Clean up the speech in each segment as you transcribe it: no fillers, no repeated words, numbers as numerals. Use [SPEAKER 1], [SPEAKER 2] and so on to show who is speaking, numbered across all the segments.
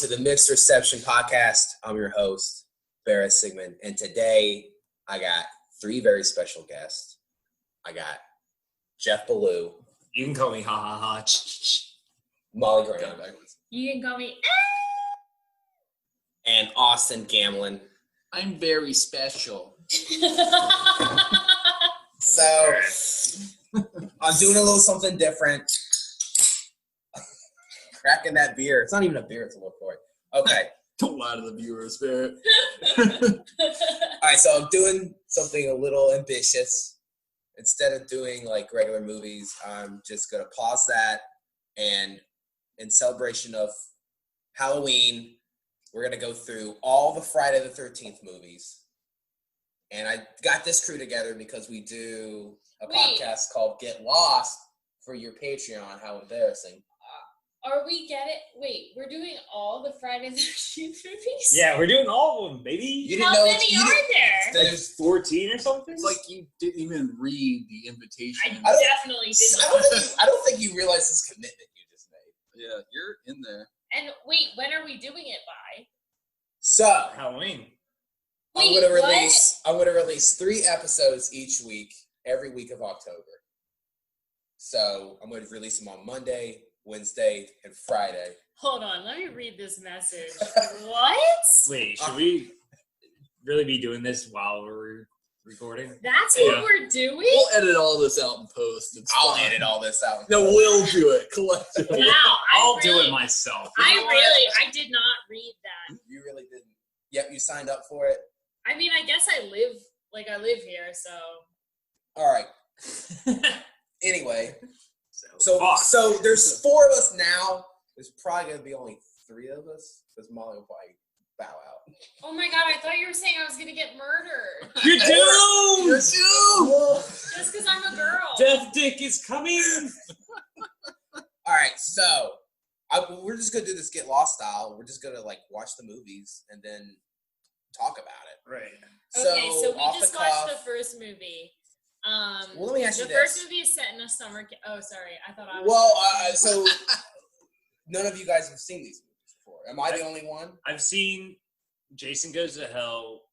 [SPEAKER 1] to the Mixed Reception Podcast. I'm your host, Barrett Sigmund, and today I got three very special guests. I got Jeff Ballou.
[SPEAKER 2] You can call me ha ha ha.
[SPEAKER 1] Molly Graham.
[SPEAKER 3] You can call me
[SPEAKER 1] And Austin Gamlin.
[SPEAKER 4] I'm very special.
[SPEAKER 1] So, I'm doing a little something different. Cracking that beer. It's not even a beer, it's a LaCroix. Okay.
[SPEAKER 4] Don't lie to the viewers, Barrett.
[SPEAKER 1] Alright, so I'm doing something a little ambitious. Instead of doing like regular movies, I'm just going to pause that, and in celebration of Halloween, we're going to go through all the Friday the 13th movies. And I got this crew together because we do a podcast called Get Lost for your Patreon. How embarrassing.
[SPEAKER 3] We're doing all the Friday the 13th movies?
[SPEAKER 2] Yeah, we're doing all of them, baby.
[SPEAKER 3] How many are there?
[SPEAKER 2] There's 14 or something?
[SPEAKER 4] It's like you didn't even read the invitation.
[SPEAKER 3] I definitely didn't.
[SPEAKER 1] I don't think you realize this commitment you just made.
[SPEAKER 4] Yeah, you're in there.
[SPEAKER 3] And wait, when are we doing it by?
[SPEAKER 1] So,
[SPEAKER 2] Halloween.
[SPEAKER 1] I'm gonna release 3 episodes each week, every week of October. So I'm gonna release them on Monday, Wednesday, and Friday.
[SPEAKER 3] Hold on, let me read this message. What?
[SPEAKER 2] Wait, should we really be doing this while we're recording?
[SPEAKER 3] That's what we're doing?
[SPEAKER 4] We'll edit all this out in post.
[SPEAKER 1] I'll edit all this out.
[SPEAKER 4] No, we'll do it collectively.
[SPEAKER 3] Wow,
[SPEAKER 2] I'll do it myself.
[SPEAKER 3] I did not read that.
[SPEAKER 1] You really didn't. Yep, you signed up for it.
[SPEAKER 3] I mean, I guess I live here, so.
[SPEAKER 1] All right. Anyway, so
[SPEAKER 2] Awesome.
[SPEAKER 1] there's 4 of us now. There's probably gonna be only 3 of us because Molly will probably bow out.
[SPEAKER 3] Oh my god, I thought you were saying I was gonna get murdered.
[SPEAKER 2] You're doomed!
[SPEAKER 1] You're doomed!
[SPEAKER 3] Just because I'm a girl.
[SPEAKER 2] Death Dick is coming!
[SPEAKER 1] All right, so we're just gonna do this Get Lost style. We're just gonna watch the movies and then talk about it.
[SPEAKER 2] Right.
[SPEAKER 3] Okay, so we just watched
[SPEAKER 1] cuff,
[SPEAKER 3] the first movie.
[SPEAKER 1] Well, let me ask you
[SPEAKER 3] the
[SPEAKER 1] this.
[SPEAKER 3] first movie is set in a summer. Oh, sorry, I thought I was.
[SPEAKER 1] Well, so none of you guys have seen these movies before. Am I the only one?
[SPEAKER 2] I've seen Jason Goes to Hell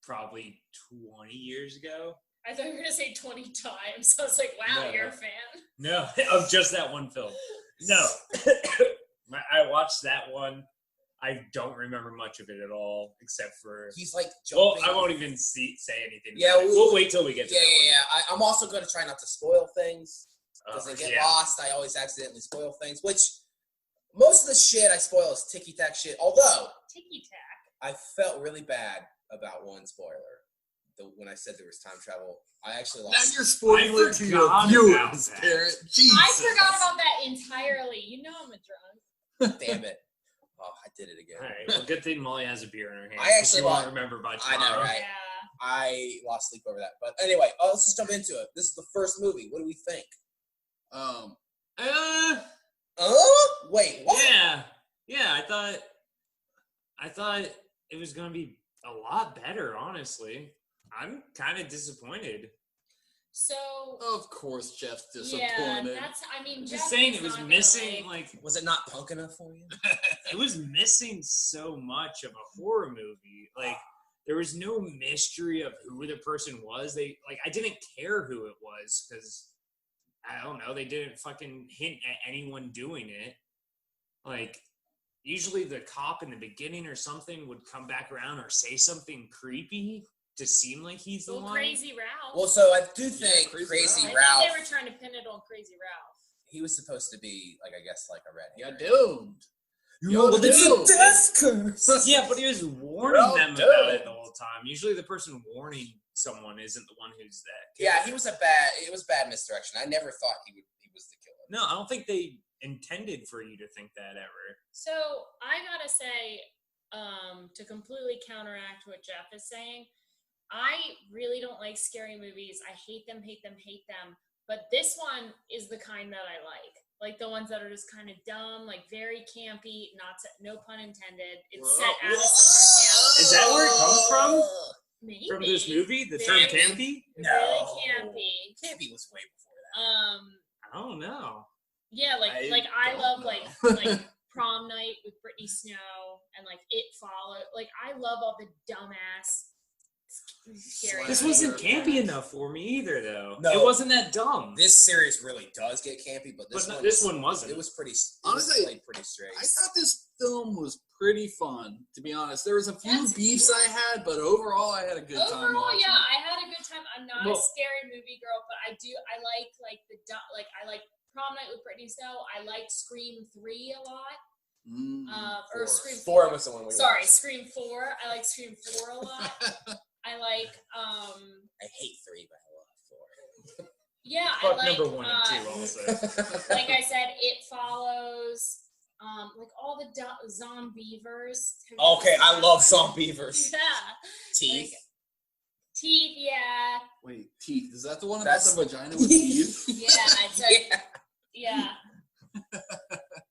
[SPEAKER 2] probably 20 years ago.
[SPEAKER 3] I thought you were gonna say 20 times. I was like, wow,
[SPEAKER 2] No.
[SPEAKER 3] you're a fan.
[SPEAKER 2] No, of just that one film. No. I watched that one. I don't remember much of it at all, except for...
[SPEAKER 1] He's
[SPEAKER 2] Well,
[SPEAKER 1] jumping.
[SPEAKER 2] I won't even say anything.
[SPEAKER 1] Yeah,
[SPEAKER 2] we'll wait till we get to that one.
[SPEAKER 1] Yeah. I'm also going to try not to spoil things. Because I get
[SPEAKER 2] yeah.
[SPEAKER 1] lost, I always accidentally spoil things. Which, most of the shit I spoil is ticky-tack shit. Although,
[SPEAKER 3] Ticky-tack.
[SPEAKER 1] I felt really bad about one spoiler. When I said there was time travel, I actually lost.
[SPEAKER 4] Now you're spoiling it to your viewers, Barrett. Jesus.
[SPEAKER 3] I forgot about that entirely. You know I'm a drunk.
[SPEAKER 1] Damn it. Oh, I did it again.
[SPEAKER 2] All right. Well, good thing Molly has a beer in her hand.
[SPEAKER 1] I actually
[SPEAKER 2] won't
[SPEAKER 1] lost.
[SPEAKER 2] remember by
[SPEAKER 1] I
[SPEAKER 2] tomorrow.
[SPEAKER 1] know, right?
[SPEAKER 3] Yeah.
[SPEAKER 1] I lost sleep over that. But anyway, let's just jump into it. This is the first movie. What do we think? Wait, what?
[SPEAKER 2] Yeah. I thought it was gonna be a lot better. Honestly, I'm kind of disappointed.
[SPEAKER 3] So.
[SPEAKER 4] Of course, Jeff's disappointed.
[SPEAKER 3] Yeah,
[SPEAKER 2] I'm
[SPEAKER 3] Jeff
[SPEAKER 2] just saying
[SPEAKER 3] is
[SPEAKER 2] it was
[SPEAKER 3] not
[SPEAKER 2] missing.
[SPEAKER 3] gonna
[SPEAKER 2] Like,
[SPEAKER 1] Was it not punk enough for you?
[SPEAKER 2] it was missing so much of a horror movie. Like, there was no mystery of who the person was. I didn't care who it was because I don't know. They didn't fucking hint at anyone doing it. Like, usually the cop in the beginning or something would come back around or say something creepy to seem like he's the one.
[SPEAKER 3] Crazy Ralph.
[SPEAKER 1] Well, so I do think
[SPEAKER 4] Crazy
[SPEAKER 3] I
[SPEAKER 1] Ralph.
[SPEAKER 3] think they were trying to pin it on Crazy Ralph.
[SPEAKER 1] He was supposed to be a red
[SPEAKER 4] You're
[SPEAKER 1] herring.
[SPEAKER 4] doomed.
[SPEAKER 1] Well, it's a death curse.
[SPEAKER 2] Yeah, but he was warning
[SPEAKER 4] Well
[SPEAKER 2] them
[SPEAKER 4] done.
[SPEAKER 2] about it the whole time. Usually the person warning someone isn't the one who's that.
[SPEAKER 1] Yeah, it was bad misdirection. I never thought he was the killer.
[SPEAKER 2] No, I don't think they intended for you to think that ever.
[SPEAKER 3] So I gotta say, to completely counteract what Jeff is saying, I really don't like scary movies. I hate them. But this one is the kind that I like. Like the ones that are just kind of dumb, like very campy, no pun intended. It's set at a summer camp.
[SPEAKER 2] Is that where it comes from?
[SPEAKER 3] Maybe.
[SPEAKER 2] From this movie? The term campy?
[SPEAKER 1] No.
[SPEAKER 3] Really campy.
[SPEAKER 1] Campy was way before that.
[SPEAKER 2] I don't know.
[SPEAKER 3] Yeah, like I
[SPEAKER 4] don't
[SPEAKER 3] love
[SPEAKER 4] know.
[SPEAKER 3] like prom night with Brittany Snow and like It Followed. Like I love all the dumbass scary.
[SPEAKER 2] This wasn't campy enough for me either, though.
[SPEAKER 1] No.
[SPEAKER 2] It wasn't that dumb.
[SPEAKER 1] This series really does get campy, but this one
[SPEAKER 2] wasn't.
[SPEAKER 1] It was pretty.
[SPEAKER 4] Honestly,
[SPEAKER 1] played pretty straight.
[SPEAKER 4] I thought this film was pretty fun, to be honest. There was a few beefs I had, but overall I had a good time watching it.
[SPEAKER 3] I had a good time. I'm not a scary movie girl, but I like Prom Night with Britney Snow. I like Scream 3 a lot. Or Scream 4.
[SPEAKER 1] 4 was the one we
[SPEAKER 3] Sorry,
[SPEAKER 1] watched.
[SPEAKER 3] Scream 4. I like Scream 4 a lot. I like
[SPEAKER 1] I hate 3, but I love 4.
[SPEAKER 3] Yeah,
[SPEAKER 2] Fuck
[SPEAKER 3] I like
[SPEAKER 2] number 1 and 2 also.
[SPEAKER 3] like I said, It Follows. Like all the Zombievers.
[SPEAKER 1] Okay, I love Zombievers.
[SPEAKER 3] Yeah.
[SPEAKER 1] Teeth.
[SPEAKER 3] Like, Teeth, yeah.
[SPEAKER 4] Wait, teeth. Is that the one about
[SPEAKER 1] That's-
[SPEAKER 4] the vagina with teeth?
[SPEAKER 3] Yeah, it's like, yeah.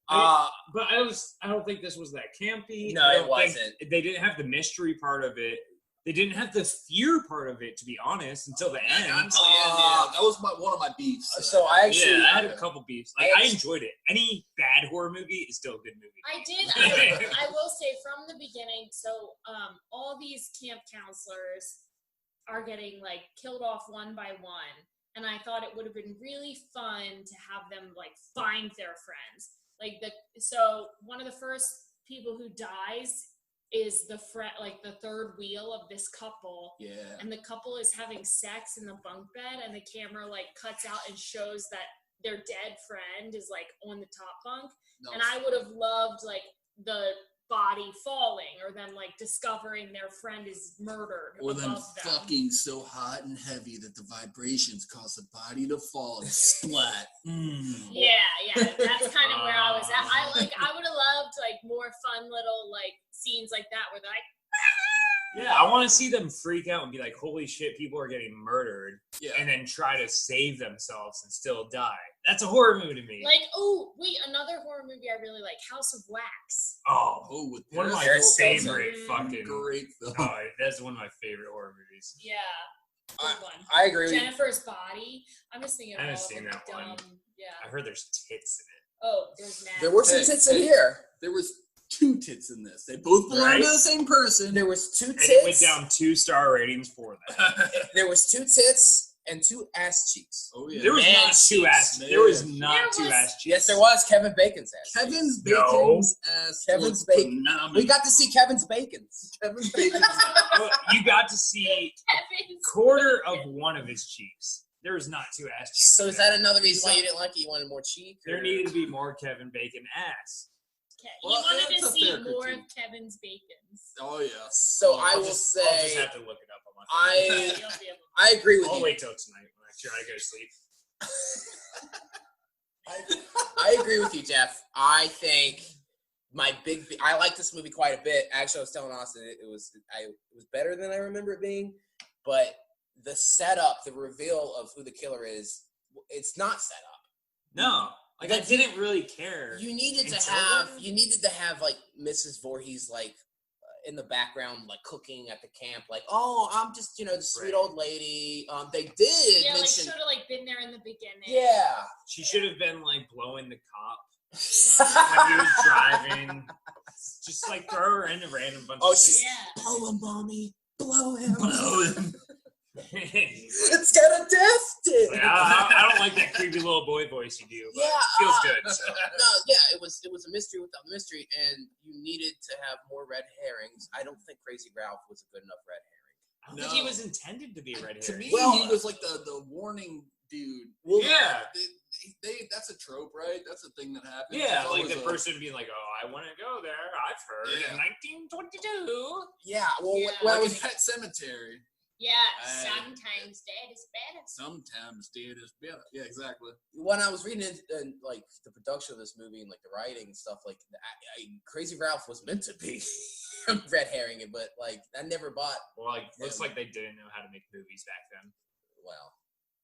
[SPEAKER 2] But I don't think this was that campy.
[SPEAKER 1] No,
[SPEAKER 2] I
[SPEAKER 1] it
[SPEAKER 2] don't
[SPEAKER 1] wasn't.
[SPEAKER 2] think They didn't have the mystery part of it. They didn't have the fear part of it, to be honest, until the end.
[SPEAKER 4] That was one of my beefs.
[SPEAKER 1] So I actually,
[SPEAKER 2] I had a couple beefs. Like I enjoyed it. Any bad horror movie is still a good movie.
[SPEAKER 3] I will say from the beginning, so all these camp counselors are getting like killed off one by one. And I thought it would have been really fun to have them like find their friends. So one of the first people who dies is the third wheel of this couple.
[SPEAKER 4] Yeah.
[SPEAKER 3] And the couple is having sex in the bunk bed, and the camera like cuts out and shows that their dead friend is like on the top bunk.
[SPEAKER 4] No.
[SPEAKER 3] And I would have loved like the body falling, or them like discovering their friend is murdered,
[SPEAKER 4] Or them
[SPEAKER 3] above them.
[SPEAKER 4] fucking so hot and heavy that the vibrations cause the body to fall and splat.
[SPEAKER 3] Yeah, that's kind of where I was at. I would have loved like more fun little like scenes like that where they're like,
[SPEAKER 2] Yeah, I want to see them freak out and be like, holy shit, people are getting murdered.
[SPEAKER 4] Yeah.
[SPEAKER 2] And then try to save themselves and still die. That's a horror movie to me.
[SPEAKER 3] like, oh wait, another horror movie I really like, House of Wax.
[SPEAKER 2] Oh,
[SPEAKER 4] with
[SPEAKER 2] one of my
[SPEAKER 4] Paris
[SPEAKER 1] Hilton.
[SPEAKER 2] favorite fucking.
[SPEAKER 4] Great film.
[SPEAKER 2] Oh, that's one of my favorite horror movies.
[SPEAKER 3] Yeah, good one.
[SPEAKER 1] I agree with you.
[SPEAKER 3] Jennifer's Body. I'm just thinking of
[SPEAKER 2] I haven't
[SPEAKER 3] all
[SPEAKER 2] seen
[SPEAKER 3] the
[SPEAKER 2] that
[SPEAKER 3] dumb.
[SPEAKER 2] one.
[SPEAKER 3] Yeah.
[SPEAKER 2] I heard there's tits in it.
[SPEAKER 3] Oh, there's mad.
[SPEAKER 1] There were some tits in
[SPEAKER 4] Hey.
[SPEAKER 1] here.
[SPEAKER 4] There was 2 tits in this. They both belong
[SPEAKER 2] Right?
[SPEAKER 4] to the same person.
[SPEAKER 1] There was 2
[SPEAKER 2] And it went
[SPEAKER 1] tits.
[SPEAKER 2] down 2-star ratings for that.
[SPEAKER 1] There was 2 tits and 2 ass cheeks.
[SPEAKER 4] Oh yeah.
[SPEAKER 2] There was
[SPEAKER 1] Man
[SPEAKER 2] not 2
[SPEAKER 1] cheeks,
[SPEAKER 2] ass.
[SPEAKER 4] man.
[SPEAKER 2] There was
[SPEAKER 3] There
[SPEAKER 2] not
[SPEAKER 3] was-
[SPEAKER 2] 2 ass cheeks.
[SPEAKER 1] Yes, there was Kevin Bacon's ass.
[SPEAKER 4] Kevin's
[SPEAKER 2] No.
[SPEAKER 4] Bacon's ass.
[SPEAKER 1] Kevin's
[SPEAKER 4] looked
[SPEAKER 1] bacon.
[SPEAKER 4] phenomenal.
[SPEAKER 1] We got to see Kevin's Bacon's.
[SPEAKER 4] Kevin's Bacon.
[SPEAKER 2] Well, you got to see
[SPEAKER 3] Kevin's
[SPEAKER 2] quarter
[SPEAKER 3] Bacon.
[SPEAKER 2] of one of his cheeks. There was not 2 ass cheeks.
[SPEAKER 1] So
[SPEAKER 2] in
[SPEAKER 1] is that another reason why you didn't like it? You wanted more cheek?
[SPEAKER 2] There
[SPEAKER 1] or-
[SPEAKER 2] needed to be more Kevin Bacon ass.
[SPEAKER 3] You
[SPEAKER 4] Well,
[SPEAKER 3] wanted
[SPEAKER 4] that's
[SPEAKER 3] to
[SPEAKER 4] a
[SPEAKER 3] see
[SPEAKER 4] fair
[SPEAKER 3] more
[SPEAKER 4] critique.
[SPEAKER 3] of Kevin's Bacons.
[SPEAKER 4] Oh yeah.
[SPEAKER 1] So
[SPEAKER 2] Well,
[SPEAKER 1] I
[SPEAKER 2] I'll
[SPEAKER 1] will
[SPEAKER 2] just
[SPEAKER 1] say
[SPEAKER 2] have to look it up on my
[SPEAKER 1] I-
[SPEAKER 2] phone.
[SPEAKER 3] You'll be able
[SPEAKER 1] I agree with
[SPEAKER 2] I'll
[SPEAKER 1] you.
[SPEAKER 2] wait till tonight when I try to go to sleep.
[SPEAKER 1] I agree with you, Jeff. I think I like this movie quite a bit. Actually, I was telling Austin it was better than I remember it being, but the setup, the reveal of who the killer is, it's not set up.
[SPEAKER 2] No, like I didn't really care.
[SPEAKER 1] You needed to
[SPEAKER 2] Until
[SPEAKER 1] have like Mrs. Voorhees like in the background, like cooking at the camp, like, oh, I'm just the sweet
[SPEAKER 2] Right.
[SPEAKER 1] old lady. They did
[SPEAKER 3] Yeah, like
[SPEAKER 1] mention,
[SPEAKER 3] should have like been there in the beginning.
[SPEAKER 1] yeah.
[SPEAKER 2] She should have been like blowing the cop when he was driving. Just like throw her in a random bunch
[SPEAKER 1] Oh,
[SPEAKER 2] of
[SPEAKER 1] she's-
[SPEAKER 2] shit.
[SPEAKER 3] Yeah.
[SPEAKER 1] Blow him, mommy. Blow him.
[SPEAKER 4] Blow him.
[SPEAKER 1] It's got a death dip.
[SPEAKER 2] Like, I don't like that creepy little boy voice you do, but
[SPEAKER 1] Yeah,
[SPEAKER 2] it feels good. So.
[SPEAKER 1] No, yeah, it was a mystery without mystery, and you needed to have more red herrings. I don't think Crazy Ralph was a good enough red herring.
[SPEAKER 2] I don't think he was intended to be a red
[SPEAKER 4] To
[SPEAKER 2] herring.
[SPEAKER 4] me,
[SPEAKER 1] Well,
[SPEAKER 4] he was like the warning dude.
[SPEAKER 1] Well,
[SPEAKER 2] Yeah.
[SPEAKER 4] They that's a trope, right? That's a thing that happens.
[SPEAKER 2] Yeah,
[SPEAKER 4] It's
[SPEAKER 2] like
[SPEAKER 4] always
[SPEAKER 2] the
[SPEAKER 4] a-
[SPEAKER 2] person being like, "Oh, I want to go there. I've heard
[SPEAKER 4] Yeah.
[SPEAKER 2] in 1922."
[SPEAKER 1] Yeah, well,
[SPEAKER 3] Yeah.
[SPEAKER 1] when I
[SPEAKER 4] like
[SPEAKER 1] was
[SPEAKER 4] in Pet Cemetery.
[SPEAKER 3] Yeah,
[SPEAKER 4] Hey.
[SPEAKER 3] sometimes dead is better.
[SPEAKER 4] Sometimes dead is better. Yeah, exactly.
[SPEAKER 1] when I was reading like the production of this movie and like the writing and stuff, like Crazy Ralph was meant to be red herring, but like I never bought.
[SPEAKER 2] Well, like looks like they didn't know how to make movies back then.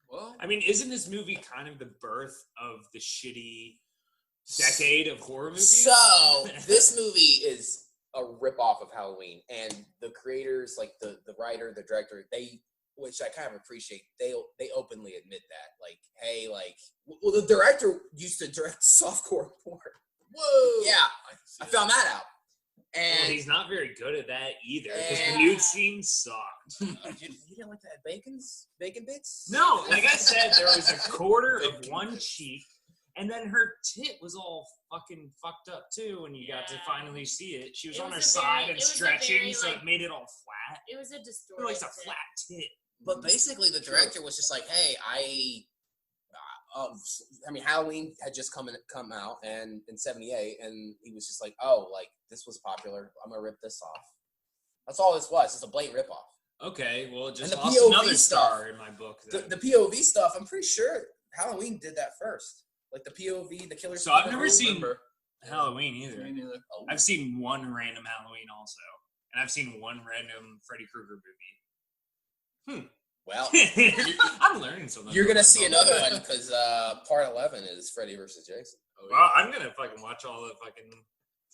[SPEAKER 4] Well,
[SPEAKER 2] I mean, isn't this movie kind of the birth of the shitty decade of horror movies?
[SPEAKER 1] So this movie is a ripoff of Halloween, and the creators, like the writer, the director, which I kind of appreciate, they openly admit that, like, hey, like, well, the director used to direct softcore porn.
[SPEAKER 4] whoa.
[SPEAKER 1] Yeah,
[SPEAKER 4] I can see
[SPEAKER 1] I found that out. And
[SPEAKER 2] he's not very good at that either, because the
[SPEAKER 3] Yeah.
[SPEAKER 2] nude scene sucked.
[SPEAKER 1] you didn't like that bacon bits?
[SPEAKER 2] No, like I said, there was a quarter of one cheek, and then her tit was all fucking fucked up too when you got to
[SPEAKER 3] Yeah.
[SPEAKER 2] finally see it. She was
[SPEAKER 3] It
[SPEAKER 2] on her
[SPEAKER 3] was a
[SPEAKER 2] side
[SPEAKER 3] very-
[SPEAKER 2] and
[SPEAKER 3] it was a
[SPEAKER 2] stretching,
[SPEAKER 3] very,
[SPEAKER 2] so
[SPEAKER 3] like-
[SPEAKER 2] it made it all flat.
[SPEAKER 3] It was a
[SPEAKER 2] It
[SPEAKER 3] distorted.
[SPEAKER 2] was like a flat tit.
[SPEAKER 1] But basically, the director was just like, "Hey, I mean, Halloween had just come out, and in '78, and he was just like, oh, like this was popular. I'm gonna rip this off. That's all this was. It's a blatant ripoff.
[SPEAKER 2] Okay, well, it just
[SPEAKER 1] And the
[SPEAKER 2] lost
[SPEAKER 1] POV
[SPEAKER 2] another
[SPEAKER 1] stuff,
[SPEAKER 2] star in my book. Then.
[SPEAKER 1] The POV stuff, I'm pretty sure Halloween did that first. Like the POV, the killer.
[SPEAKER 2] So I've never seen Halloween either.
[SPEAKER 4] Me neither.
[SPEAKER 1] Oh.
[SPEAKER 2] I've seen one random Halloween also, and I've seen one random Freddy Krueger movie.
[SPEAKER 1] Well,
[SPEAKER 2] I'm learning something.
[SPEAKER 1] you're gonna see another one because part 11 is Freddy versus Jason.
[SPEAKER 2] Well, I'm gonna fucking watch all the fucking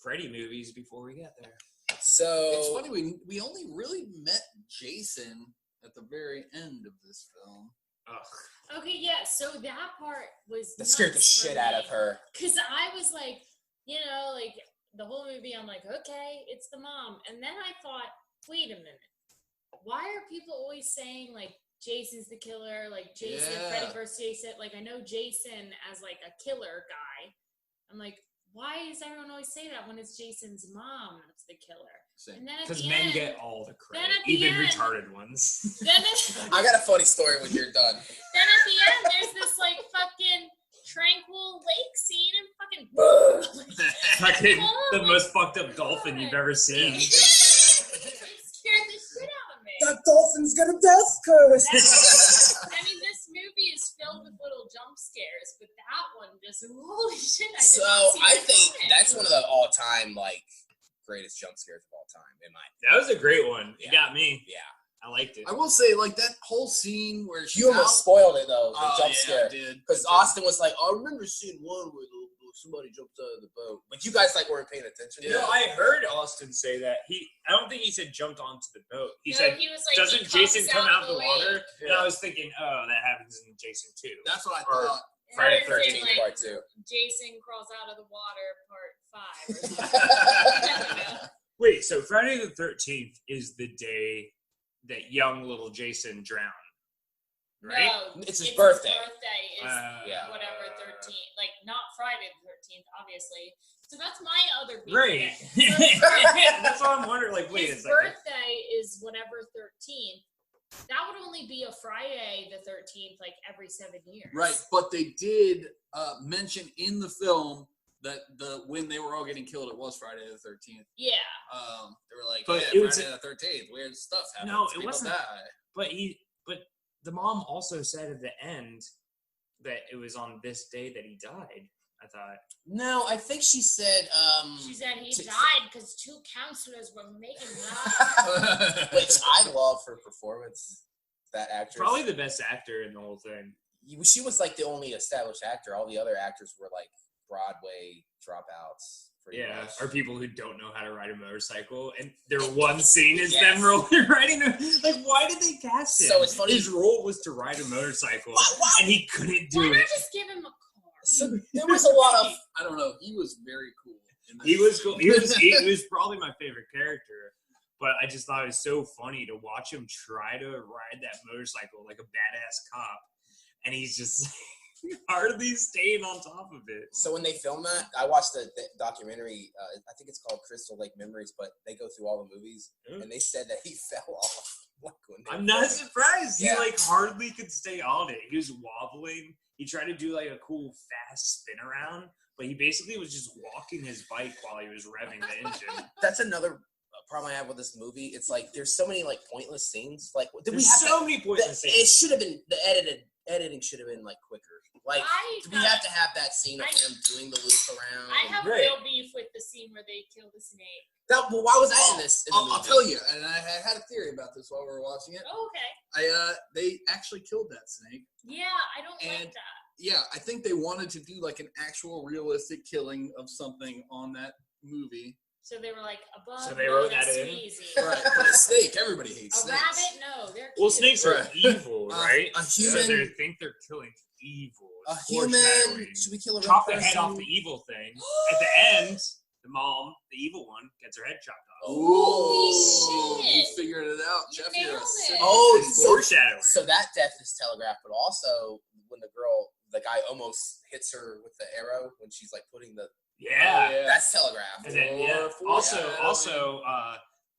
[SPEAKER 2] Freddy movies before we get there.
[SPEAKER 1] So
[SPEAKER 4] It's funny, we only really met Jason at the very end of this film.
[SPEAKER 2] Ugh.
[SPEAKER 3] Okay, yeah. So that part was
[SPEAKER 1] that scared the
[SPEAKER 3] nuts for
[SPEAKER 1] shit out
[SPEAKER 3] me.
[SPEAKER 1] of her.
[SPEAKER 3] Cause I was like, like the whole movie, I'm like, okay, it's the mom. And then I thought, wait a minute. Why are people always saying like Jason's the killer, like Jason,
[SPEAKER 4] Yeah.
[SPEAKER 3] Freddy versus Jason? Like I know Jason as like a killer guy. I'm like, why does everyone always say that when it's Jason's mom that's the killer?
[SPEAKER 4] Same.
[SPEAKER 3] And then at
[SPEAKER 2] Because
[SPEAKER 3] the
[SPEAKER 2] men
[SPEAKER 3] end,
[SPEAKER 2] get all the credit,
[SPEAKER 3] at the
[SPEAKER 2] even
[SPEAKER 3] end-
[SPEAKER 2] retarded ones.
[SPEAKER 3] then at,
[SPEAKER 1] I got a funny story when you're done.
[SPEAKER 3] then at the end, there's this like fucking tranquil lake scene and fucking
[SPEAKER 2] Fucking
[SPEAKER 3] Oh
[SPEAKER 2] the
[SPEAKER 3] my
[SPEAKER 2] most fucked up dolphin you've ever seen.
[SPEAKER 3] it scared the shit out of me.
[SPEAKER 1] That dolphin's got a death curse.
[SPEAKER 3] I mean, this movie is filled with little jump scares, but that one just holy shit! I did
[SPEAKER 1] So
[SPEAKER 3] not see
[SPEAKER 1] I
[SPEAKER 3] that
[SPEAKER 1] think
[SPEAKER 3] coming.
[SPEAKER 1] that's one of the all-time like greatest jump scares of all time in my
[SPEAKER 2] That was a great one. It
[SPEAKER 1] Yeah.
[SPEAKER 2] got me.
[SPEAKER 1] yeah.
[SPEAKER 2] I liked it.
[SPEAKER 4] I will say, like, that whole scene where she's
[SPEAKER 1] You almost spoiled it though, the
[SPEAKER 4] Oh,
[SPEAKER 1] jump
[SPEAKER 4] yeah,
[SPEAKER 1] scare.
[SPEAKER 4] I did.
[SPEAKER 1] Because Austin was like, "I remember seeing one where somebody jumped out of the boat," but you guys like weren't paying attention.
[SPEAKER 2] You know, I heard Austin say that I don't think he said jumped onto the boat. He
[SPEAKER 3] No,
[SPEAKER 2] said,
[SPEAKER 3] he was like,
[SPEAKER 2] doesn't
[SPEAKER 3] he comes
[SPEAKER 2] Jason come out of the
[SPEAKER 3] lake.
[SPEAKER 2] water? And
[SPEAKER 4] Yeah.
[SPEAKER 2] I was thinking, oh, that happens in Jason 2.
[SPEAKER 4] That's what I
[SPEAKER 2] Or-
[SPEAKER 4] thought.
[SPEAKER 2] Friday
[SPEAKER 3] Or is it
[SPEAKER 2] 13th
[SPEAKER 3] like
[SPEAKER 1] part 2.
[SPEAKER 3] Jason crawls out of the water, part 5. Or something. I don't know.
[SPEAKER 2] Wait, so Friday the 13th is the day that young little Jason drowned, right?
[SPEAKER 3] No,
[SPEAKER 1] It's his birthday.
[SPEAKER 3] His birthday is
[SPEAKER 1] yeah.
[SPEAKER 3] whatever 13th, like not Friday the 13th, obviously. So that's my other beef.
[SPEAKER 2] Right.
[SPEAKER 3] with it.
[SPEAKER 2] That's why I'm wondering, like, wait a
[SPEAKER 3] His
[SPEAKER 2] second.
[SPEAKER 3] birthday is whatever 13th. That would only be a Friday the 13th, like every 7 years.
[SPEAKER 4] Right, but they did mention in the film that when they were all getting killed, it was Friday the 13th.
[SPEAKER 3] Yeah.
[SPEAKER 4] They were like,
[SPEAKER 2] But
[SPEAKER 4] yeah,
[SPEAKER 2] it was-
[SPEAKER 4] Friday the 13th, weird stuff happens.
[SPEAKER 2] No, it
[SPEAKER 4] People
[SPEAKER 2] wasn't-
[SPEAKER 4] die.
[SPEAKER 2] But the mom also said at the end that it was on this day that he died. I thought.
[SPEAKER 1] No, I think she said.
[SPEAKER 3] She said he
[SPEAKER 1] to-
[SPEAKER 3] died because 2 counselors were making love.
[SPEAKER 1] Which I love her performance. That actress.
[SPEAKER 2] Probably the best actor in the whole thing.
[SPEAKER 1] She was like the only established actor. All the other actors were like Broadway dropouts. Pretty
[SPEAKER 2] Yeah,
[SPEAKER 1] much.
[SPEAKER 2] or people who don't know how to ride a motorcycle, and their one scene is
[SPEAKER 1] Yes.
[SPEAKER 2] them riding. Like, why did they cast him?
[SPEAKER 1] So it's funny-
[SPEAKER 2] His role was to ride a motorcycle,
[SPEAKER 1] Why-
[SPEAKER 2] and he couldn't do
[SPEAKER 3] Why not
[SPEAKER 2] it.
[SPEAKER 3] just give him a car?
[SPEAKER 1] So there was a lot of.
[SPEAKER 4] I don't know. He was very cool. in this.
[SPEAKER 2] He was cool. He was probably my favorite character, but I just thought it was so funny to watch him try to ride that motorcycle like a badass cop, and he's just hardly staying on top of it.
[SPEAKER 1] So when they filmed that, I watched the documentary. I think it's called Crystal Lake Memories, but they go through all the movies,
[SPEAKER 2] Yeah.
[SPEAKER 1] and they said that he fell off. Like when they
[SPEAKER 2] I'm
[SPEAKER 1] were
[SPEAKER 2] not
[SPEAKER 1] filming.
[SPEAKER 2] surprised.
[SPEAKER 1] Yeah.
[SPEAKER 2] He like hardly could stay on it. He was wobbling. He tried to do like a cool fast spin around, but he basically was just walking his bike while he was revving the engine.
[SPEAKER 1] That's another problem I have with this movie. It's like there's so many like pointless scenes. Like did we
[SPEAKER 2] There's
[SPEAKER 1] have
[SPEAKER 2] so
[SPEAKER 1] to,
[SPEAKER 2] many points in the
[SPEAKER 1] it
[SPEAKER 2] scene.
[SPEAKER 1] should have been the editing should have been like quicker. Like do we have to have that scene of him doing the loop around?
[SPEAKER 3] I have
[SPEAKER 2] Right.
[SPEAKER 3] real beef with the scene where they kill the snake.
[SPEAKER 1] Well, why was that in this? In the
[SPEAKER 4] I'll
[SPEAKER 1] movie?
[SPEAKER 4] tell you, and I had a theory about this while we were watching it.
[SPEAKER 3] Oh, okay.
[SPEAKER 4] They actually killed that snake.
[SPEAKER 3] Yeah, I don't like
[SPEAKER 4] And-
[SPEAKER 3] that.
[SPEAKER 4] Yeah, I think they wanted to do like an actual realistic killing of something on that movie.
[SPEAKER 3] So they were like, above,
[SPEAKER 2] So they
[SPEAKER 3] no,
[SPEAKER 2] wrote
[SPEAKER 3] that's
[SPEAKER 2] that
[SPEAKER 3] too
[SPEAKER 2] in?
[SPEAKER 3] easy.
[SPEAKER 4] Right, but a snake, everybody hates
[SPEAKER 3] A
[SPEAKER 4] snakes.
[SPEAKER 3] rabbit, no, they're
[SPEAKER 2] Well,
[SPEAKER 3] cute.
[SPEAKER 2] snakes are
[SPEAKER 4] Right.
[SPEAKER 2] evil, right?
[SPEAKER 1] A
[SPEAKER 2] So
[SPEAKER 1] human-
[SPEAKER 2] they think they're killing evil.
[SPEAKER 1] A
[SPEAKER 2] It's
[SPEAKER 1] human.
[SPEAKER 2] foreshadowing.
[SPEAKER 1] Should we kill a real
[SPEAKER 2] Chop the
[SPEAKER 1] person?
[SPEAKER 2] head off the evil thing. At the end, the mom, the evil one, gets her head chopped off.
[SPEAKER 3] Holy shit.
[SPEAKER 4] You figured it out,
[SPEAKER 3] You
[SPEAKER 4] Jeff.
[SPEAKER 3] nailed
[SPEAKER 4] You're a
[SPEAKER 3] it.
[SPEAKER 4] sick
[SPEAKER 1] Oh,
[SPEAKER 4] bitch.
[SPEAKER 2] Foreshadowing.
[SPEAKER 1] So that death is telegraphed, but also when the guy almost hits her with the arrow when she's like putting the
[SPEAKER 2] Yeah.
[SPEAKER 1] that's telegraphed.
[SPEAKER 2] And then, also,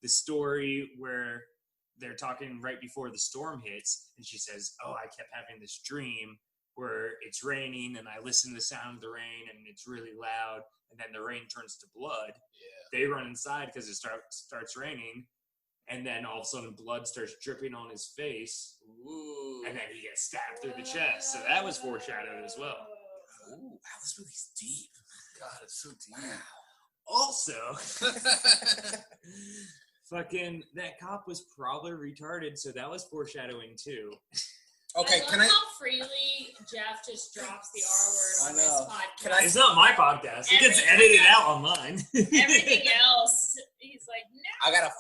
[SPEAKER 2] the story where they're talking right before the storm hits, and she says, "Oh, I kept having this dream where it's raining, and I listen to the sound of the rain, and it's really loud, and then the rain turns to blood."
[SPEAKER 1] Yeah.
[SPEAKER 2] They run inside because it starts raining, and then all of a sudden blood starts dripping on his face,
[SPEAKER 4] Ooh.
[SPEAKER 2] and then he gets stabbed through the chest. So that was foreshadowed as well.
[SPEAKER 1] Ooh, wow, this movie's deep.
[SPEAKER 4] God, it's so deep.
[SPEAKER 2] Also, fucking that cop was probably retarded, so that was foreshadowing too.
[SPEAKER 1] Okay,
[SPEAKER 3] I
[SPEAKER 1] can
[SPEAKER 3] love
[SPEAKER 1] I?
[SPEAKER 3] how freely Jeff just drops the R word on
[SPEAKER 4] I
[SPEAKER 3] this
[SPEAKER 4] know.
[SPEAKER 3] podcast.
[SPEAKER 1] Can I-
[SPEAKER 2] It's not my podcast. It gets edited out online.
[SPEAKER 3] Everything else, he's like, no.
[SPEAKER 1] I got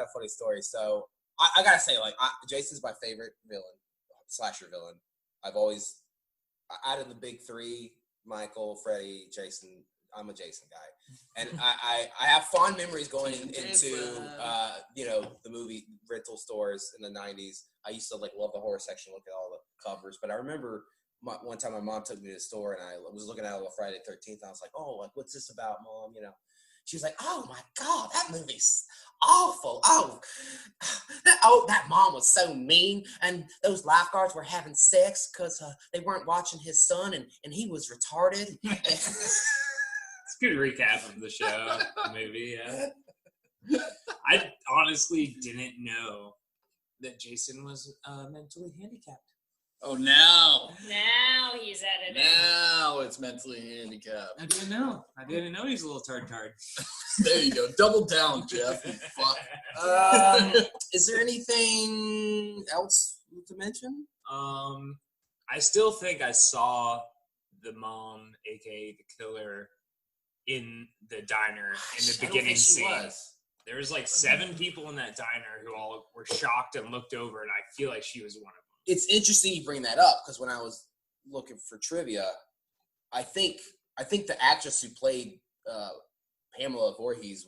[SPEAKER 1] a funny story. So I gotta say, like, Jason's my favorite slasher villain. I've always, out of the big three, Michael, Freddy, Jason, I'm a Jason guy, and I have fond memories going into the movie rental stores in the 90s. I used to like love the horror section, look at all the covers. But I remember one time my mom took me to the store, and I was looking at a Friday the 13th. I was like, "Oh, like what's this about, Mom?" She was like, "Oh my God, that movie's awful. Oh, that mom was so mean, and those lifeguards were having sex because they weren't watching his son, and he was retarded."
[SPEAKER 2] It's a good recap of the show, the movie, yeah. I honestly didn't know that Jason was mentally handicapped.
[SPEAKER 4] Oh, now
[SPEAKER 3] He's editing.
[SPEAKER 4] Now it's mentally handicapped.
[SPEAKER 2] I didn't know. He was a little tard.
[SPEAKER 4] There you go. Double down, Jeff. You fuck.
[SPEAKER 1] Is there anything else to mention?
[SPEAKER 2] I still think I saw the mom, aka the killer, in the diner in the beginning scene. There was like 7 people in that diner who all were shocked and looked over, and I feel like she was one of them.
[SPEAKER 1] It's interesting you bring that up because when I was looking for trivia, I think the actress who played Pamela Voorhees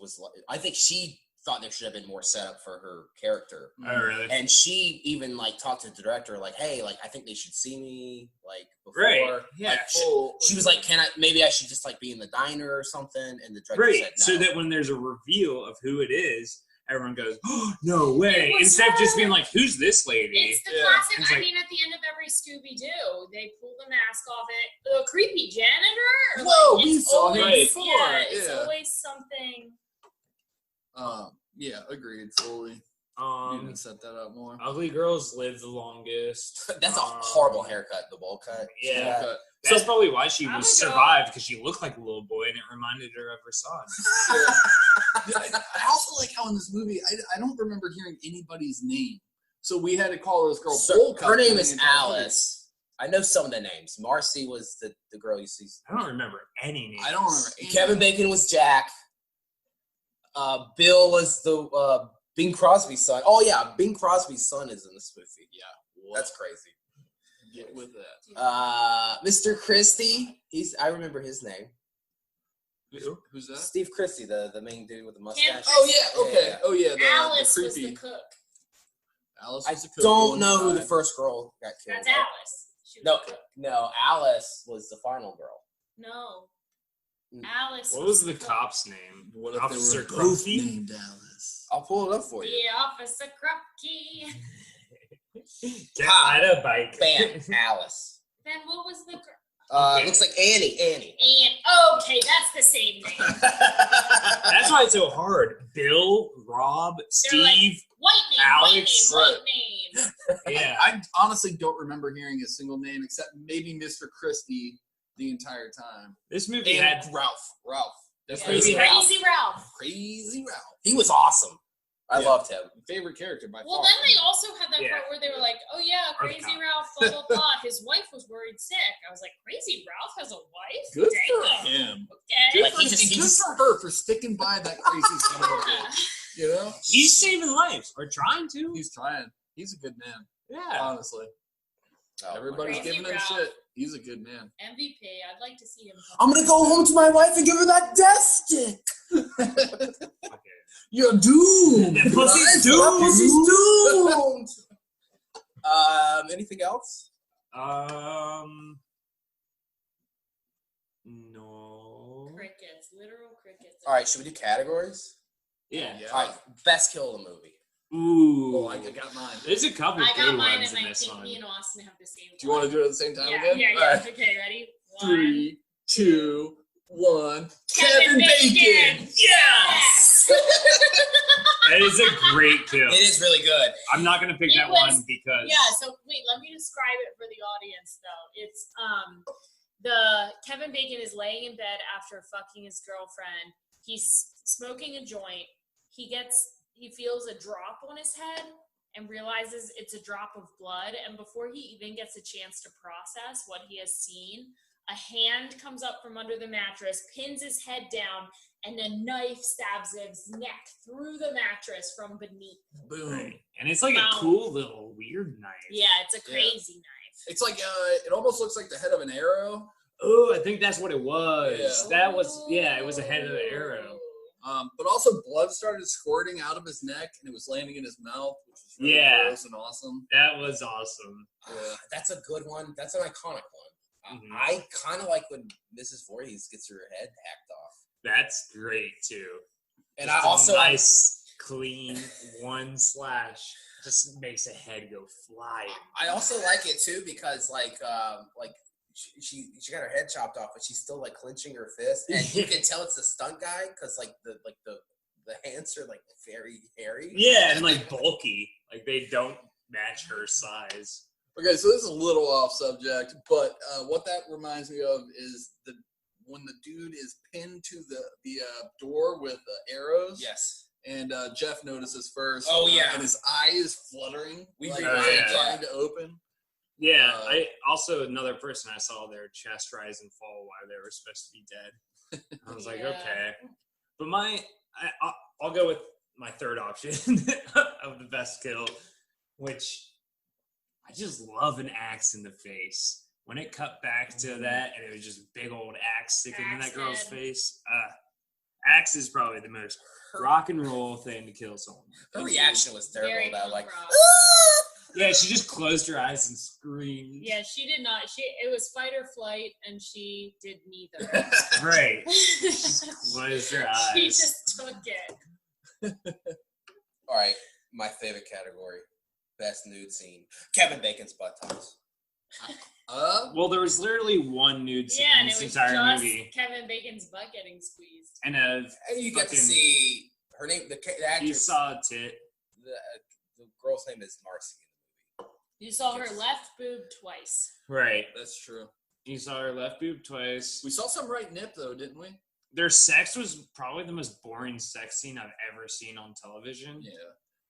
[SPEAKER 1] I think she thought there should have been more setup for her character.
[SPEAKER 2] Oh, really?
[SPEAKER 1] And she even like talked to the director like, "Hey, like I think they should see me like before."
[SPEAKER 2] Right. Yeah.
[SPEAKER 1] Like, she was like, maybe I should just like be in the diner or something?" And the director
[SPEAKER 2] Right.
[SPEAKER 1] said no.
[SPEAKER 2] So that when there's a reveal of who it is, everyone goes, "Oh, no way!"
[SPEAKER 3] It was
[SPEAKER 2] Instead of just
[SPEAKER 3] her.
[SPEAKER 2] being like, "Who's this lady?"
[SPEAKER 3] It's the classic.
[SPEAKER 2] It's
[SPEAKER 3] I
[SPEAKER 2] like-
[SPEAKER 3] mean, at the end of every Scooby-Doo, they pull the mask off it. The creepy janitor. Or
[SPEAKER 4] Whoa,
[SPEAKER 3] like,
[SPEAKER 4] we
[SPEAKER 3] it's
[SPEAKER 4] saw him
[SPEAKER 3] always,
[SPEAKER 4] before.
[SPEAKER 3] Yeah, it's
[SPEAKER 4] Yeah.
[SPEAKER 3] always something.
[SPEAKER 4] Yeah, agreed. Fully. You need to set that up more.
[SPEAKER 2] Ugly girls live the longest.
[SPEAKER 1] That's a horrible haircut, the bowl cut.
[SPEAKER 2] Yeah.
[SPEAKER 4] Okay.
[SPEAKER 2] That's probably why she
[SPEAKER 3] I
[SPEAKER 2] was
[SPEAKER 3] would go-
[SPEAKER 2] survived, because she looked like a little boy and it reminded her of her son.
[SPEAKER 4] I also like how in this movie, I don't remember hearing anybody's name. So we had to call this girl
[SPEAKER 1] So,
[SPEAKER 4] Bowl Cut
[SPEAKER 1] her name
[SPEAKER 4] for the
[SPEAKER 1] is
[SPEAKER 4] entire movie.
[SPEAKER 1] Alice. I know some of the names. Marcy was the girl you see.
[SPEAKER 2] I don't remember any names.
[SPEAKER 4] I don't remember any.
[SPEAKER 1] Kevin Bacon was Jack. Bill was the Bing Crosby's son. Oh yeah, Bing Crosby's son is in this movie. Yeah, that's crazy.
[SPEAKER 4] Get with that.
[SPEAKER 1] Mr. Christie. I remember his name.
[SPEAKER 4] Who's that?
[SPEAKER 1] Steve Christie, the main dude with the mustache.
[SPEAKER 4] Oh yeah, okay.
[SPEAKER 1] Yeah.
[SPEAKER 4] Oh yeah, the
[SPEAKER 3] Alice
[SPEAKER 4] the
[SPEAKER 3] was
[SPEAKER 4] creepy.
[SPEAKER 3] the cook.
[SPEAKER 4] Alice
[SPEAKER 1] I
[SPEAKER 4] was the cook
[SPEAKER 1] don't
[SPEAKER 4] one
[SPEAKER 1] know who the
[SPEAKER 4] time.
[SPEAKER 1] first girl got killed.
[SPEAKER 3] That's Alice. She was
[SPEAKER 1] No,
[SPEAKER 3] the cook.
[SPEAKER 1] no, Alice was the final girl.
[SPEAKER 3] No.
[SPEAKER 1] Mm.
[SPEAKER 3] Alice.
[SPEAKER 2] What was the
[SPEAKER 3] cook.
[SPEAKER 2] cop's name?
[SPEAKER 4] What if
[SPEAKER 2] Officer
[SPEAKER 4] they were both
[SPEAKER 2] Goofy?
[SPEAKER 4] named Alice?
[SPEAKER 1] I'll pull it up for you.
[SPEAKER 3] Yeah, Officer Krupke.
[SPEAKER 2] Get out of bike.
[SPEAKER 1] Bam, Alice.
[SPEAKER 3] Then what was the girl?
[SPEAKER 1] Looks like Annie.
[SPEAKER 3] And okay, that's the same name.
[SPEAKER 2] That's why it's so hard. Bill, Rob,
[SPEAKER 3] They're like,
[SPEAKER 2] Steve.
[SPEAKER 3] white name,
[SPEAKER 2] Alex,
[SPEAKER 3] white name.
[SPEAKER 2] Yeah.
[SPEAKER 4] I honestly don't remember hearing a single name except maybe Mr. Christie the entire time.
[SPEAKER 2] This movie
[SPEAKER 1] And
[SPEAKER 2] had
[SPEAKER 1] Ralph.
[SPEAKER 2] This
[SPEAKER 3] Yeah,
[SPEAKER 2] movie had
[SPEAKER 3] Crazy Ralph.
[SPEAKER 4] Crazy Ralph.
[SPEAKER 1] He was awesome. I
[SPEAKER 4] Yeah.
[SPEAKER 1] loved him.
[SPEAKER 4] Favorite character by
[SPEAKER 3] Well,
[SPEAKER 4] far.
[SPEAKER 3] then they also had that
[SPEAKER 2] Yeah.
[SPEAKER 3] part where they were like, "Oh yeah,
[SPEAKER 2] Or the
[SPEAKER 3] Crazy
[SPEAKER 2] cop.
[SPEAKER 3] Ralph, blah blah blah. His wife was worried sick." I was like, "Crazy Ralph has a wife?
[SPEAKER 4] Good
[SPEAKER 3] Damn.
[SPEAKER 4] for him.
[SPEAKER 3] Okay.
[SPEAKER 4] Good,
[SPEAKER 1] Like,
[SPEAKER 4] for,
[SPEAKER 1] he just-
[SPEAKER 4] good for her for sticking by that crazy son of a bitch. You know?
[SPEAKER 2] He's saving lives, or trying to.
[SPEAKER 4] He's trying. He's a good man.
[SPEAKER 2] Yeah.
[SPEAKER 4] Honestly.
[SPEAKER 1] Oh,
[SPEAKER 4] Everybody's
[SPEAKER 3] Crazy
[SPEAKER 4] giving him
[SPEAKER 3] Ralph.
[SPEAKER 4] shit. He's a good man.
[SPEAKER 3] MVP. I'd like to see him.
[SPEAKER 1] I'm gonna go home to my wife and give her that death stick.
[SPEAKER 2] Okay.
[SPEAKER 4] You're doomed.
[SPEAKER 2] That pussy's
[SPEAKER 4] That pussy's
[SPEAKER 1] doomed. Anything else?
[SPEAKER 2] No.
[SPEAKER 3] Crickets, literal crickets.
[SPEAKER 1] All right, should we do categories?
[SPEAKER 2] Yeah.
[SPEAKER 1] All right, best kill of the movie.
[SPEAKER 2] Ooh.
[SPEAKER 4] Oh, I got mine.
[SPEAKER 2] There's a couple
[SPEAKER 3] I got
[SPEAKER 2] good
[SPEAKER 3] mine,
[SPEAKER 2] ones
[SPEAKER 3] and
[SPEAKER 2] in
[SPEAKER 3] I
[SPEAKER 2] this
[SPEAKER 3] think
[SPEAKER 2] one.
[SPEAKER 3] me and Austin have the same.
[SPEAKER 4] Do you want to do it at the same time
[SPEAKER 3] Yeah,
[SPEAKER 4] again?
[SPEAKER 3] yeah.
[SPEAKER 4] All right.
[SPEAKER 3] Okay, ready?
[SPEAKER 4] 3, 2, 1.
[SPEAKER 3] Kevin Bacon!
[SPEAKER 2] Yes! That is a great kill.
[SPEAKER 1] It is really good.
[SPEAKER 2] I'm not gonna pick
[SPEAKER 3] It
[SPEAKER 2] that
[SPEAKER 3] was-
[SPEAKER 2] one because
[SPEAKER 3] Yeah, so wait, let me describe it for the audience though. It's the Kevin Bacon is laying in bed after fucking his girlfriend. He's smoking a joint. He feels a drop on his head and realizes it's a drop of blood. And before he even gets a chance to process what he has seen, a hand comes up from under the mattress, pins his head down, and a knife stabs his neck through the mattress from beneath.
[SPEAKER 4] Boom.
[SPEAKER 2] right. And it's like a
[SPEAKER 3] Wow.
[SPEAKER 2] cool little weird knife.
[SPEAKER 3] Yeah, it's a crazy knife.
[SPEAKER 4] It's like, it almost looks like the head of an arrow.
[SPEAKER 2] Oh, I think that's what it was.
[SPEAKER 4] Yeah.
[SPEAKER 2] That was it was a head of the arrow.
[SPEAKER 4] But also blood started squirting out of his neck and it was landing in his mouth, which was really gross and awesome.
[SPEAKER 2] That was awesome.
[SPEAKER 1] That's a good one. That's an iconic one.
[SPEAKER 2] Mhm.
[SPEAKER 1] I kind of like when Mrs. Voorhees gets her head hacked off.
[SPEAKER 2] That's great too.
[SPEAKER 1] And
[SPEAKER 2] Just
[SPEAKER 1] I also
[SPEAKER 2] a nice, clean one slash just makes a head go flying.
[SPEAKER 1] I also like it too because like she got her head chopped off, but she's still like clenching her fist, and you can tell it's a stunt guy because like the hands are like very hairy.
[SPEAKER 2] Yeah, and like bulky. Like they don't match her size.
[SPEAKER 4] Okay, so this is a little off subject, but what that reminds me of is when the dude is pinned to the door with arrows.
[SPEAKER 1] Yes.
[SPEAKER 4] And Jeff notices first.
[SPEAKER 1] Oh, yeah.
[SPEAKER 4] And his eye is fluttering.
[SPEAKER 1] We
[SPEAKER 4] like
[SPEAKER 1] reviewed
[SPEAKER 2] that.
[SPEAKER 4] trying to open.
[SPEAKER 2] Yeah,
[SPEAKER 4] I
[SPEAKER 2] also another person I saw their chest rise and fall while they were supposed to be dead. I was like,
[SPEAKER 3] Yeah.
[SPEAKER 2] okay, but I'll go with my third option of the best kill, which I just love an axe in the face. When it cut back to that, and it was just big old axe sticking in that girl's
[SPEAKER 3] Axe head.
[SPEAKER 2] face. Axe is probably the most rock and roll thing to kill someone.
[SPEAKER 1] Her reaction was terrible.
[SPEAKER 3] Very
[SPEAKER 1] Though, like,
[SPEAKER 3] punk rock.
[SPEAKER 2] Yeah, she just closed her eyes and screamed.
[SPEAKER 3] Yeah, she did not. It was fight or flight, and she did neither.
[SPEAKER 2] Right.
[SPEAKER 3] She
[SPEAKER 2] Closed her eyes.
[SPEAKER 3] just took it.
[SPEAKER 1] all right, my favorite category, best nude scene, Kevin Bacon's buttocks.
[SPEAKER 2] Well, there was literally one nude scene
[SPEAKER 3] Yeah,
[SPEAKER 2] in
[SPEAKER 3] and
[SPEAKER 2] this
[SPEAKER 3] it was
[SPEAKER 2] entire
[SPEAKER 3] just
[SPEAKER 2] movie,
[SPEAKER 3] Kevin Bacon's butt getting squeezed.
[SPEAKER 2] and
[SPEAKER 1] And you get to
[SPEAKER 2] fucking-
[SPEAKER 1] see her name. The
[SPEAKER 2] you
[SPEAKER 1] actress.
[SPEAKER 2] saw a tit.
[SPEAKER 1] The girl's name is Marcy.
[SPEAKER 3] You saw her left boob twice.
[SPEAKER 2] Right.
[SPEAKER 4] That's true.
[SPEAKER 2] You saw her left boob twice.
[SPEAKER 4] We saw some right nip, though, didn't we?
[SPEAKER 2] Their sex was probably the most boring sex scene I've ever seen on television.
[SPEAKER 4] Yeah.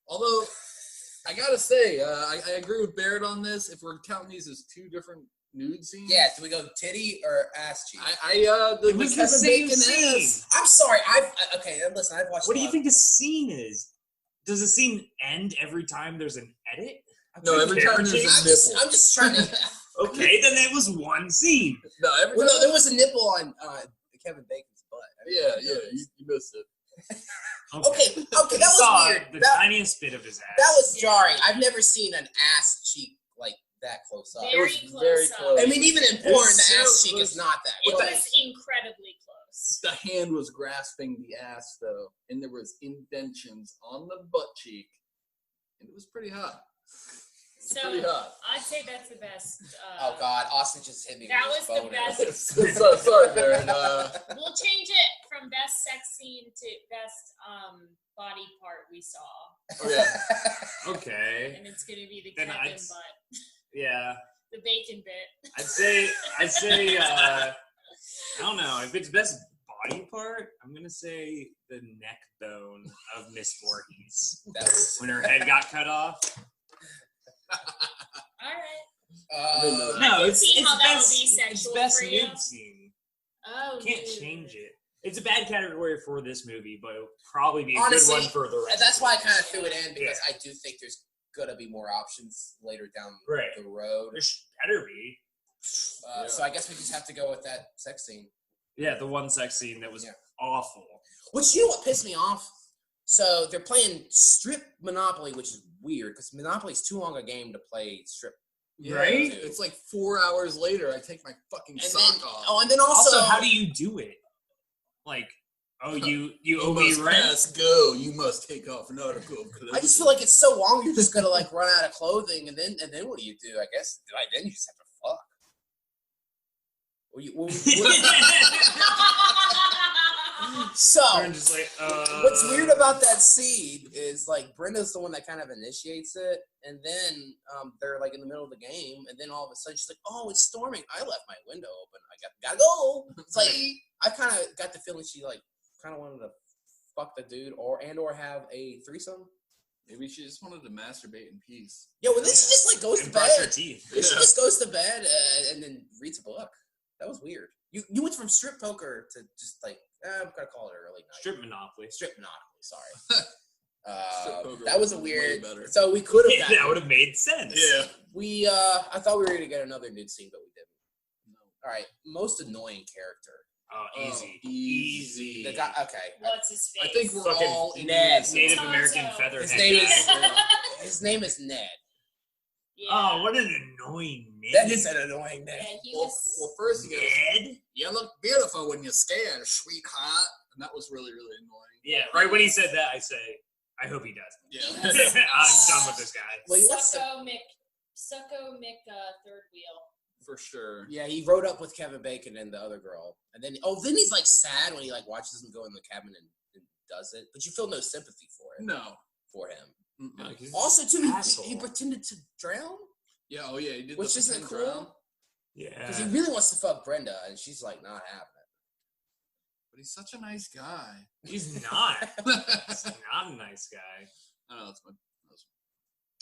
[SPEAKER 4] Although, I gotta say, I agree with Barrett on this. If we're counting these as two different nude scenes.
[SPEAKER 1] Yeah, do we go titty or ass cheek?
[SPEAKER 2] It was the
[SPEAKER 4] Kevin
[SPEAKER 2] same
[SPEAKER 4] Bacon
[SPEAKER 2] scene.
[SPEAKER 4] ass.
[SPEAKER 1] I'm sorry. Okay. Listen, I've watched.
[SPEAKER 2] What do you think the scene is? Does the scene end every time there's an edit?
[SPEAKER 4] No, every time there's a nipple.
[SPEAKER 1] I'm just trying to.
[SPEAKER 2] Okay, then it was one scene.
[SPEAKER 4] No, every
[SPEAKER 1] Well,
[SPEAKER 4] time.
[SPEAKER 1] no, there was a nipple on Kevin Bacon's butt. I mean,
[SPEAKER 4] Yeah, you missed it.
[SPEAKER 1] Okay, that
[SPEAKER 2] You
[SPEAKER 1] was
[SPEAKER 2] saw
[SPEAKER 1] weird.
[SPEAKER 2] the
[SPEAKER 1] That
[SPEAKER 2] tiniest bit of his ass.
[SPEAKER 1] was
[SPEAKER 3] Yeah.
[SPEAKER 1] jarring. I've never seen an ass cheek like that close up.
[SPEAKER 3] Very
[SPEAKER 4] was
[SPEAKER 3] close
[SPEAKER 4] very
[SPEAKER 3] up.
[SPEAKER 4] close.
[SPEAKER 1] I mean, even in
[SPEAKER 2] It
[SPEAKER 1] porn,
[SPEAKER 2] was
[SPEAKER 1] the
[SPEAKER 2] so
[SPEAKER 1] ass cheek
[SPEAKER 2] close.
[SPEAKER 1] is not that.
[SPEAKER 3] It
[SPEAKER 1] close.
[SPEAKER 3] was incredibly close.
[SPEAKER 4] The hand was grasping the ass, though, and there was indentions on the butt cheek, and it was pretty hot.
[SPEAKER 3] So
[SPEAKER 4] Pretty hot.
[SPEAKER 3] I'd say that's the best.
[SPEAKER 1] Oh God, Austin just hit me.
[SPEAKER 3] That
[SPEAKER 1] with his
[SPEAKER 3] was the
[SPEAKER 1] boner.
[SPEAKER 3] best.
[SPEAKER 4] Sorry, Barrett.
[SPEAKER 3] We'll change it from best sex scene to best body part we saw,
[SPEAKER 2] Okay.
[SPEAKER 3] and it's gonna be the
[SPEAKER 2] Then
[SPEAKER 3] Kevin
[SPEAKER 2] I'd-
[SPEAKER 3] butt,
[SPEAKER 2] Yeah.
[SPEAKER 3] the bacon bit.
[SPEAKER 2] I'd say I don't know. If it's best body part, I'm gonna say the neck bone of Miss Voorhees.
[SPEAKER 1] That's,
[SPEAKER 2] When her head got cut off.
[SPEAKER 3] All right.
[SPEAKER 2] No,
[SPEAKER 3] can
[SPEAKER 2] it's
[SPEAKER 3] see how that would
[SPEAKER 2] best.
[SPEAKER 3] be
[SPEAKER 2] It's
[SPEAKER 3] sexual
[SPEAKER 2] best
[SPEAKER 3] for you.
[SPEAKER 2] nude scene.
[SPEAKER 3] Oh,
[SPEAKER 2] Can't
[SPEAKER 3] dude.
[SPEAKER 2] change it. It's a bad category for this movie, but it'll probably be a
[SPEAKER 1] Honestly,
[SPEAKER 2] good one for the rest.
[SPEAKER 1] that's
[SPEAKER 2] of
[SPEAKER 1] why I
[SPEAKER 2] it.
[SPEAKER 1] kind of threw it in because I do think there's gonna be more options later down
[SPEAKER 2] Right.
[SPEAKER 1] the road.
[SPEAKER 2] There better be.
[SPEAKER 1] So I guess we just have to go with that sex scene.
[SPEAKER 2] Yeah, the one sex scene that was awful.
[SPEAKER 1] Which, you know what pissed me off? So they're playing strip Monopoly, which is weird because Monopoly is too long a game to play strip.
[SPEAKER 4] Yeah,
[SPEAKER 2] Right?
[SPEAKER 4] It's like 4 hours later, I take my fucking sock off.
[SPEAKER 1] Oh, and then also
[SPEAKER 2] how do you do it? Like, you only
[SPEAKER 4] must
[SPEAKER 2] rent?
[SPEAKER 4] pass go. You must take off an article.
[SPEAKER 1] I just feel like it's so long. You're just gonna like run out of clothing, and then what do you do? I guess then you just have to fuck. So
[SPEAKER 2] I'm just like,
[SPEAKER 1] what's weird about that scene is like Brenda's the one that kind of initiates it, and then they're like in the middle of the game, and then all of a sudden she's like, "Oh, it's storming. I left my window open. I gotta go." It's like I kind of got the feeling she like kind of wanted to fuck the dude or have a threesome.
[SPEAKER 4] Maybe she just wanted to masturbate in peace.
[SPEAKER 1] Yeah, well, then she just like goes to
[SPEAKER 2] brush her
[SPEAKER 1] bed.
[SPEAKER 2] teeth.
[SPEAKER 1] She just goes to bed and then reads a book. That was weird. You went from strip poker to just like I'm gonna call it an early night.
[SPEAKER 2] Strip Monopoly.
[SPEAKER 1] Strip Monopoly. Sorry.
[SPEAKER 4] Strip poker
[SPEAKER 1] That was a
[SPEAKER 4] way
[SPEAKER 1] weird.
[SPEAKER 4] better.
[SPEAKER 1] So we could have.
[SPEAKER 2] That would have made sense.
[SPEAKER 4] Yeah.
[SPEAKER 1] We I thought we were gonna get another nude scene, but we didn't.
[SPEAKER 4] No.
[SPEAKER 1] All right, most annoying character.
[SPEAKER 2] Oh, easy.
[SPEAKER 4] Easy.
[SPEAKER 1] The guy. Okay.
[SPEAKER 3] What's his face?
[SPEAKER 4] I think we're
[SPEAKER 2] Fucking
[SPEAKER 4] all in
[SPEAKER 1] Ned.
[SPEAKER 2] Native
[SPEAKER 3] Tonto.
[SPEAKER 2] American featherhead
[SPEAKER 1] His name
[SPEAKER 2] guy.
[SPEAKER 1] is. His name is Ned.
[SPEAKER 3] Yeah.
[SPEAKER 2] Oh, what an annoying name.
[SPEAKER 1] That is an annoying name.
[SPEAKER 3] Yeah, he
[SPEAKER 4] Well,
[SPEAKER 3] was.
[SPEAKER 4] first you gotta
[SPEAKER 2] Ned?
[SPEAKER 4] you look beautiful when you're scared, sweetheart. And that was really, really annoying.
[SPEAKER 2] Yeah, right when he said that, I say, I hope he doesn't.
[SPEAKER 4] Yeah.
[SPEAKER 2] I'm done with this guy.
[SPEAKER 1] Well, he wants to-
[SPEAKER 3] Succo Mick third wheel.
[SPEAKER 4] For sure.
[SPEAKER 1] Yeah, he rode up with Kevin Bacon and the other girl, and then then he's like sad when he like watches him go in the cabin and does it, but you feel no sympathy for it.
[SPEAKER 4] No.
[SPEAKER 1] For him.
[SPEAKER 4] Mm-mm.
[SPEAKER 1] Also, too,
[SPEAKER 2] Asshole.
[SPEAKER 1] he pretended to drown,
[SPEAKER 4] Yeah, oh yeah, he did
[SPEAKER 1] which
[SPEAKER 4] the
[SPEAKER 1] isn't
[SPEAKER 4] pretend drown.
[SPEAKER 1] cool
[SPEAKER 2] Yeah.
[SPEAKER 1] because he really wants to fuck Brenda, and she's like not having
[SPEAKER 4] But he's such a nice guy.
[SPEAKER 2] He's not. He's not a nice guy.
[SPEAKER 4] I know, that's my
[SPEAKER 1] it.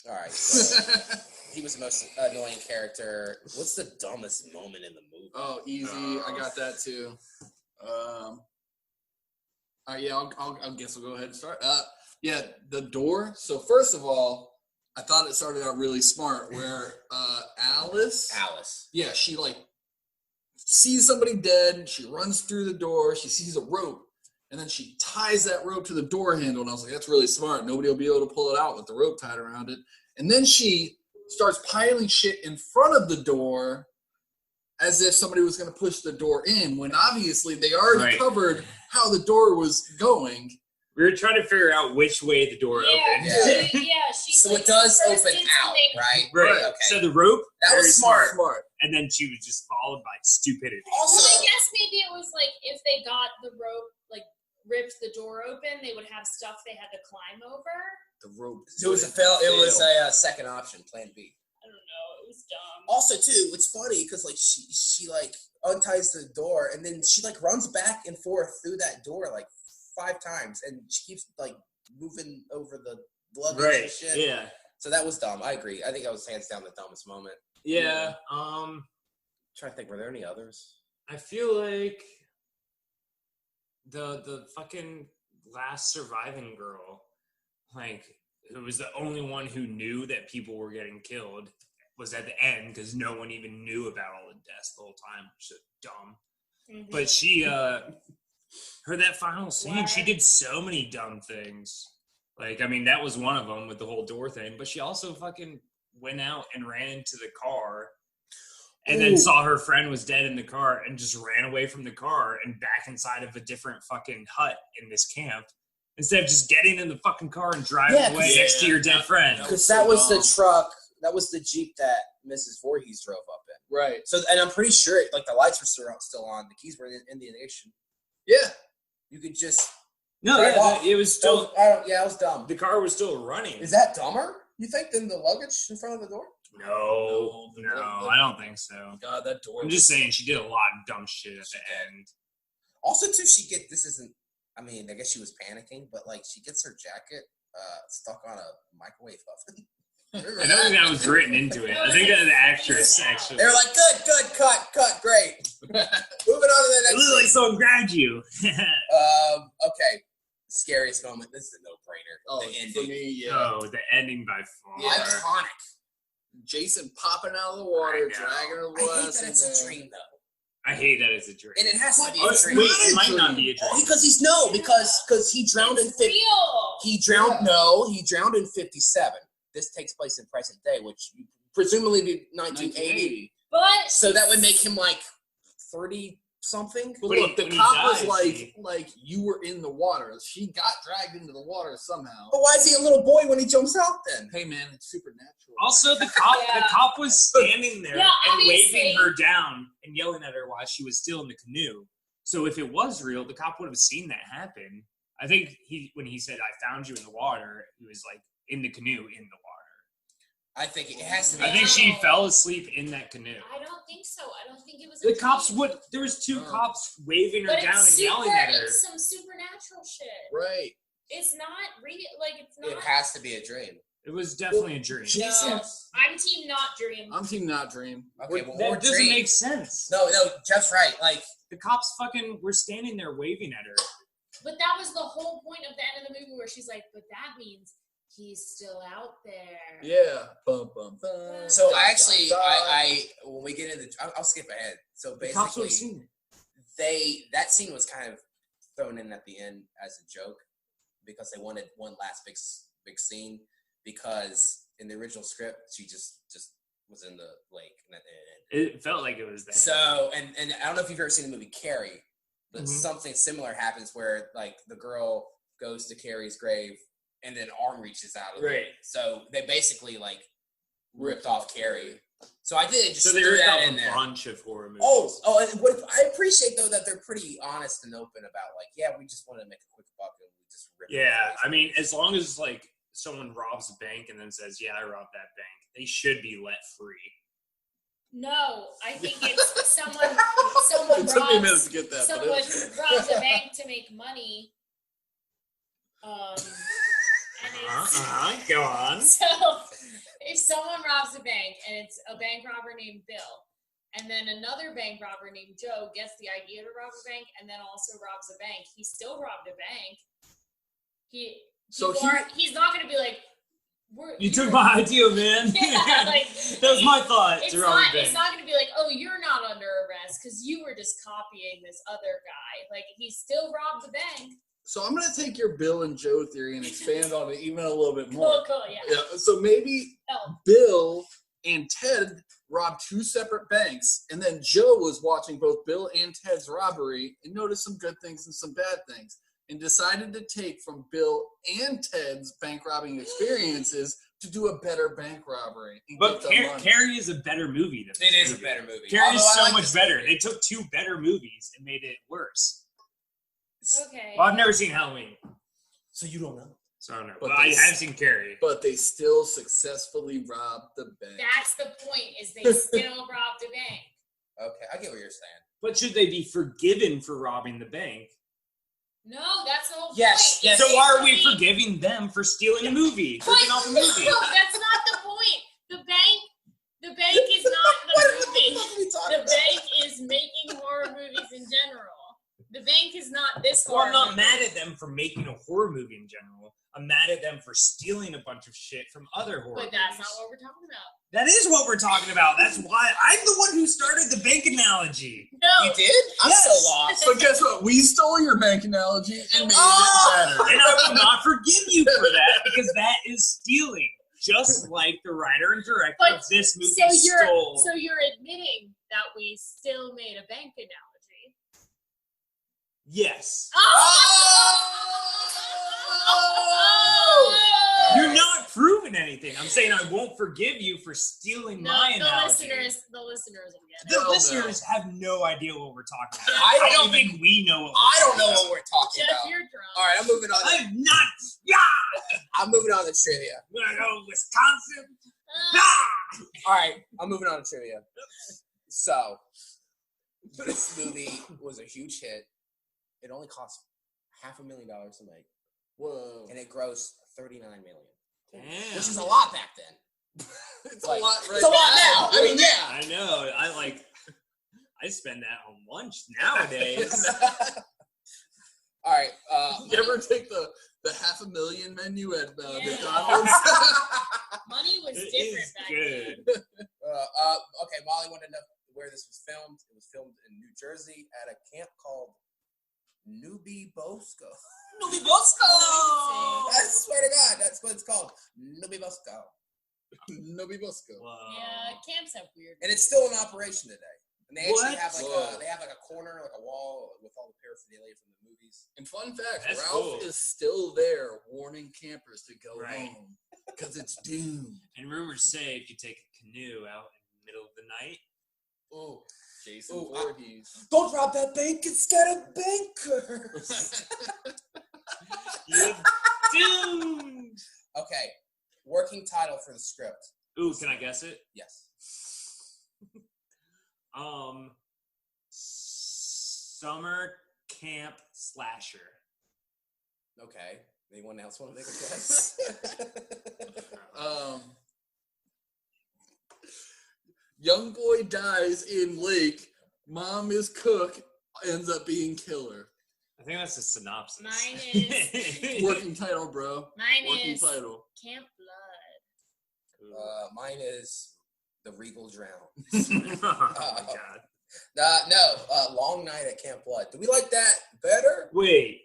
[SPEAKER 1] All right, so he was the most annoying character. What's the dumbest moment in the movie?
[SPEAKER 4] Oh, easy. I got that too. Yeah, I guess we'll go ahead and start. Yeah, the door. So first of all, I thought it started out really smart where Alice, yeah, she like sees somebody dead. She runs through the door. She sees a rope. And then she ties that rope to the door handle. And I was like, that's really smart. Nobody will be able to pull it out with the rope tied around it. And then she starts piling shit in front of the door as if somebody was going to push the door in, when obviously they already covered how the door was going.
[SPEAKER 2] We were trying to figure out which way the door opened.
[SPEAKER 1] Yeah.
[SPEAKER 3] She's
[SPEAKER 1] So
[SPEAKER 3] like,
[SPEAKER 1] it does
[SPEAKER 3] first
[SPEAKER 1] open
[SPEAKER 3] did
[SPEAKER 1] out,
[SPEAKER 3] something-
[SPEAKER 1] right?
[SPEAKER 2] Right.
[SPEAKER 1] Okay.
[SPEAKER 2] So the rope,
[SPEAKER 1] That
[SPEAKER 2] very
[SPEAKER 1] was smart.
[SPEAKER 2] And then she was just followed by stupidity.
[SPEAKER 3] Well,
[SPEAKER 1] Also,
[SPEAKER 3] I guess maybe it was like if they got the rope, like ripped the door open, they would have stuff they had to climb over.
[SPEAKER 4] The rope.
[SPEAKER 1] it was a second option, Plan B.
[SPEAKER 3] I don't know. It was dumb.
[SPEAKER 1] Also, too, it's funny because like she like unties the door and then she like runs back and forth through that door like 5 times, and she keeps like moving over the luggage and shit.
[SPEAKER 2] Yeah.
[SPEAKER 1] So that was dumb. I agree. I think that was hands down the dumbest moment.
[SPEAKER 2] Yeah.
[SPEAKER 1] Trying to think, were there any others?
[SPEAKER 2] I feel like the fucking last surviving girl, like, who was the only one who knew that people were getting killed, was at the end because no one even knew about all the deaths the whole time, which is dumb.
[SPEAKER 3] Mhm.
[SPEAKER 2] But she, her that final scene, she
[SPEAKER 3] What?
[SPEAKER 2] did so many dumb things. Like, I mean, that was one of them with the whole door thing, but she also fucking went out and ran into the car and then saw her friend was dead in the car and just ran away from the car and back inside of a different fucking hut in this camp instead of just getting in the fucking car and driving away next to your dead friend.
[SPEAKER 1] Because that was the truck. That was the Jeep that Mrs. Voorhees drove up in.
[SPEAKER 4] Right.
[SPEAKER 1] So, and I'm pretty sure like the lights were still on. The keys were in the ignition.
[SPEAKER 4] Yeah.
[SPEAKER 1] You could just.
[SPEAKER 2] No,
[SPEAKER 1] drive
[SPEAKER 2] yeah,
[SPEAKER 1] off.
[SPEAKER 2] it was still,
[SPEAKER 1] That was dumb.
[SPEAKER 2] the car was still running.
[SPEAKER 1] Is that dumber, you think, than the luggage in front of the door?
[SPEAKER 2] No, I don't think so.
[SPEAKER 4] God, that door.
[SPEAKER 2] I'm just saying she did a lot of dumb shit at the end.
[SPEAKER 1] Also, too, this isn't, I mean, I guess she was panicking, but, like, she gets her jacket stuck on a microwave oven.
[SPEAKER 2] I don't think that was written into it. I think that the actress actually.
[SPEAKER 1] They were like, good, cut, great. Moving on to the
[SPEAKER 2] It
[SPEAKER 1] next
[SPEAKER 2] looked like
[SPEAKER 1] scene.
[SPEAKER 2] someone grabbed you.
[SPEAKER 1] Okay. Scariest moment. This is a no-brainer.
[SPEAKER 4] Oh,
[SPEAKER 1] The
[SPEAKER 4] for
[SPEAKER 1] ending.
[SPEAKER 4] me, yeah.
[SPEAKER 2] Oh, the ending by far.
[SPEAKER 4] Yeah.
[SPEAKER 1] Iconic.
[SPEAKER 4] Jason popping out of the water,
[SPEAKER 2] I know.
[SPEAKER 4] dragging her
[SPEAKER 1] I hate
[SPEAKER 4] ass
[SPEAKER 1] that
[SPEAKER 4] in
[SPEAKER 1] it's
[SPEAKER 4] there.
[SPEAKER 1] a dream, though.
[SPEAKER 2] I hate that it's a dream.
[SPEAKER 1] And it has to be
[SPEAKER 2] Oh,
[SPEAKER 1] a dream.
[SPEAKER 2] wait, it might not be a dream.
[SPEAKER 1] Because he drowned in 50.
[SPEAKER 3] Real.
[SPEAKER 1] He drowned in 57. This takes place in present day, which presumably be 1980.
[SPEAKER 3] But
[SPEAKER 1] so that would make him like 30 something.
[SPEAKER 4] But look, the cop was like you were in the water. She got dragged into the water somehow.
[SPEAKER 1] But why is he a little boy when he jumps out then?
[SPEAKER 4] Hey man, it's supernatural.
[SPEAKER 2] Also, the cop was standing there and waving her down and yelling at her while she was still in the canoe. So if it was real, the cop would have seen that happen. I think when he said, "I found you in the water," he was like in the canoe in the water.
[SPEAKER 1] I think it has to be.
[SPEAKER 2] I think she fell asleep in that canoe.
[SPEAKER 3] I don't think so. I don't think it was.
[SPEAKER 2] The cops would. There was two cops waving her down and yelling at her.
[SPEAKER 3] It's some supernatural shit.
[SPEAKER 1] Right.
[SPEAKER 3] It's not real. Like it's not.
[SPEAKER 1] It has to be a dream.
[SPEAKER 2] It was definitely a dream.
[SPEAKER 3] No, I'm team not dream.
[SPEAKER 4] I'm team not dream.
[SPEAKER 1] Okay, well,
[SPEAKER 2] that doesn't make sense.
[SPEAKER 1] No, Jeff's right. Like
[SPEAKER 2] the cops fucking were standing there waving at her.
[SPEAKER 3] But that was the whole point of the end of the movie, where she's like, "But that means he's still out there."
[SPEAKER 4] Yeah. Bum, bum, bum.
[SPEAKER 1] So actually, I when we get into, I'll skip ahead. So basically,
[SPEAKER 2] the cops would have seen
[SPEAKER 1] it. That scene was kind of thrown in at the end as a joke because they wanted one last big scene, because in the original script she just was in the lake.
[SPEAKER 2] It felt like it was that.
[SPEAKER 1] So and I don't know if you've ever seen the movie Carrie, but something similar happens where like the girl goes to Carrie's grave and then arm reaches out of it. So they basically like ripped off Carrie. So I did just
[SPEAKER 2] threw
[SPEAKER 1] that
[SPEAKER 2] in
[SPEAKER 1] in there.
[SPEAKER 2] A bunch of horror movies.
[SPEAKER 1] And what I appreciate though that they're pretty honest and open about like, yeah, we just want to make a quick buck and we just rip.
[SPEAKER 2] Yeah, I mean, as long as like someone robs a bank and then says, "Yeah, I robbed that bank," they should be let free.
[SPEAKER 3] No, I think it's someone
[SPEAKER 4] It took me a minute to get that.
[SPEAKER 3] Someone robs a bank to make money.
[SPEAKER 2] Go on.
[SPEAKER 3] So, if someone robs a bank and it's a bank robber named Bill, and then another bank robber named Joe gets the idea to rob a bank and then also robs a bank, he still robbed a bank. He's not going to be like,
[SPEAKER 2] you took my idea, man.
[SPEAKER 3] Yeah, like,
[SPEAKER 2] that was my thought.
[SPEAKER 3] It's not going to be like, oh, you're not under arrest because you were just copying this other guy. Like, he still robbed the bank.
[SPEAKER 4] So I'm going to take your Bill and Joe theory and expand on it even a little bit more.
[SPEAKER 3] Cool, yeah.
[SPEAKER 4] So maybe Bill and Ted robbed two separate banks, and then Joe was watching both Bill and Ted's robbery and noticed some good things and some bad things, and decided to take from Bill and Ted's bank robbing experiences to do a better bank robbery.
[SPEAKER 2] But Carrie is a better movie than this.
[SPEAKER 1] It is a better movie.
[SPEAKER 2] Carrie is so much better. They took two better movies and made it worse.
[SPEAKER 3] Okay.
[SPEAKER 2] Well, I've never seen Halloween.
[SPEAKER 1] So you don't know.
[SPEAKER 2] So I don't know. But I have seen Carrie.
[SPEAKER 4] But they still successfully robbed the bank.
[SPEAKER 3] That's the point, is they still robbed a bank.
[SPEAKER 1] Okay, I get what you're saying.
[SPEAKER 2] But should they be forgiven for robbing the bank?
[SPEAKER 3] No, that's the whole point.
[SPEAKER 1] Yes.
[SPEAKER 2] So why are we forgiving them for stealing a movie? Ripping off a movie?
[SPEAKER 3] No, that's not the point. The bank is not the movie. The bank is making horror movies in general. The bank is not this horror
[SPEAKER 2] I'm not
[SPEAKER 3] movie.
[SPEAKER 2] mad at them for making a horror movie in general. I'm mad at them for stealing a bunch of shit from other horror movies.
[SPEAKER 3] But that's not what we're talking about.
[SPEAKER 2] That is what we're talking about. That's why I'm the one who started the bank analogy.
[SPEAKER 3] No.
[SPEAKER 1] You did? I'm so lost.
[SPEAKER 4] But guess what? We stole your bank analogy and made it better.
[SPEAKER 2] And I will not forgive you for that, because that is stealing. Just like the writer and director of this movie stole.
[SPEAKER 3] So you're admitting that we still made a bank analogy.
[SPEAKER 2] Yes.
[SPEAKER 3] Oh!
[SPEAKER 2] You're not proving anything. I'm saying I won't forgive you for stealing my analogy.
[SPEAKER 3] The listeners will get it.
[SPEAKER 2] The listeners have no idea what we're talking about.
[SPEAKER 1] I
[SPEAKER 2] don't think we know.
[SPEAKER 1] I don't know what we're talking
[SPEAKER 3] Jeff,
[SPEAKER 1] about.
[SPEAKER 3] you're drunk.
[SPEAKER 1] All right, I'm moving on.
[SPEAKER 2] I'm not. Yeah.
[SPEAKER 1] I'm moving on to trivia.
[SPEAKER 2] We're gonna go Wisconsin.
[SPEAKER 1] All right, I'm moving on to trivia. So, this movie was a huge hit. It only cost $500,000 to make.
[SPEAKER 4] Whoa.
[SPEAKER 1] And it grossed $39 million.
[SPEAKER 2] Damn.
[SPEAKER 1] Which is a lot back then.
[SPEAKER 4] It's like, a lot right
[SPEAKER 1] it's a lot now.
[SPEAKER 4] now.
[SPEAKER 1] I mean, yeah.
[SPEAKER 2] I know. I spend that on lunch nowadays.
[SPEAKER 1] All right.
[SPEAKER 4] You ever take the $500,000 menu at
[SPEAKER 3] Yeah.
[SPEAKER 4] McDonald's?
[SPEAKER 3] Money was
[SPEAKER 2] It
[SPEAKER 3] different
[SPEAKER 2] is
[SPEAKER 3] back
[SPEAKER 2] good.
[SPEAKER 3] then.
[SPEAKER 1] Okay, Molly wanted to know where this was filmed. It was filmed in New Jersey at a camp called Newbie Bosco.
[SPEAKER 2] Newbie Bosco!
[SPEAKER 1] I swear to God, that's what it's called. Newbie Bosco.
[SPEAKER 4] Nobby Bosco.
[SPEAKER 2] Wow.
[SPEAKER 3] Yeah, camps have weird.
[SPEAKER 1] And it's still in operation today. And they actually
[SPEAKER 2] What?
[SPEAKER 1] have like a corner, like a wall with all the paraphernalia from the movies.
[SPEAKER 4] And fun fact,
[SPEAKER 2] That's
[SPEAKER 4] Ralph
[SPEAKER 2] cool.
[SPEAKER 4] is still there warning campers to go
[SPEAKER 2] Right.
[SPEAKER 4] home because it's doomed.
[SPEAKER 2] And rumors say if you take a canoe out in the middle of the night,
[SPEAKER 1] Ooh.
[SPEAKER 4] Jason
[SPEAKER 1] Ooh,
[SPEAKER 4] Voorhees.
[SPEAKER 1] Don't rob that bank, it's got a bankers.
[SPEAKER 2] you're doomed.
[SPEAKER 1] Okay. Working title for the script.
[SPEAKER 2] Ooh, can I guess it?
[SPEAKER 1] Yes.
[SPEAKER 2] Summer camp slasher.
[SPEAKER 1] Okay. Anyone else want to make a guess?
[SPEAKER 4] Young boy dies in lake. Mom is cook. Ends up being killer.
[SPEAKER 2] I think that's a synopsis.
[SPEAKER 3] Mine is
[SPEAKER 4] Working title, bro.
[SPEAKER 3] mine
[SPEAKER 4] Working
[SPEAKER 3] is
[SPEAKER 4] title.
[SPEAKER 3] Camp Blood.
[SPEAKER 1] Mine is The Regal Drown.
[SPEAKER 2] Oh my god.
[SPEAKER 1] Long Night at Camp Blood. Do we like that better?
[SPEAKER 2] Wait.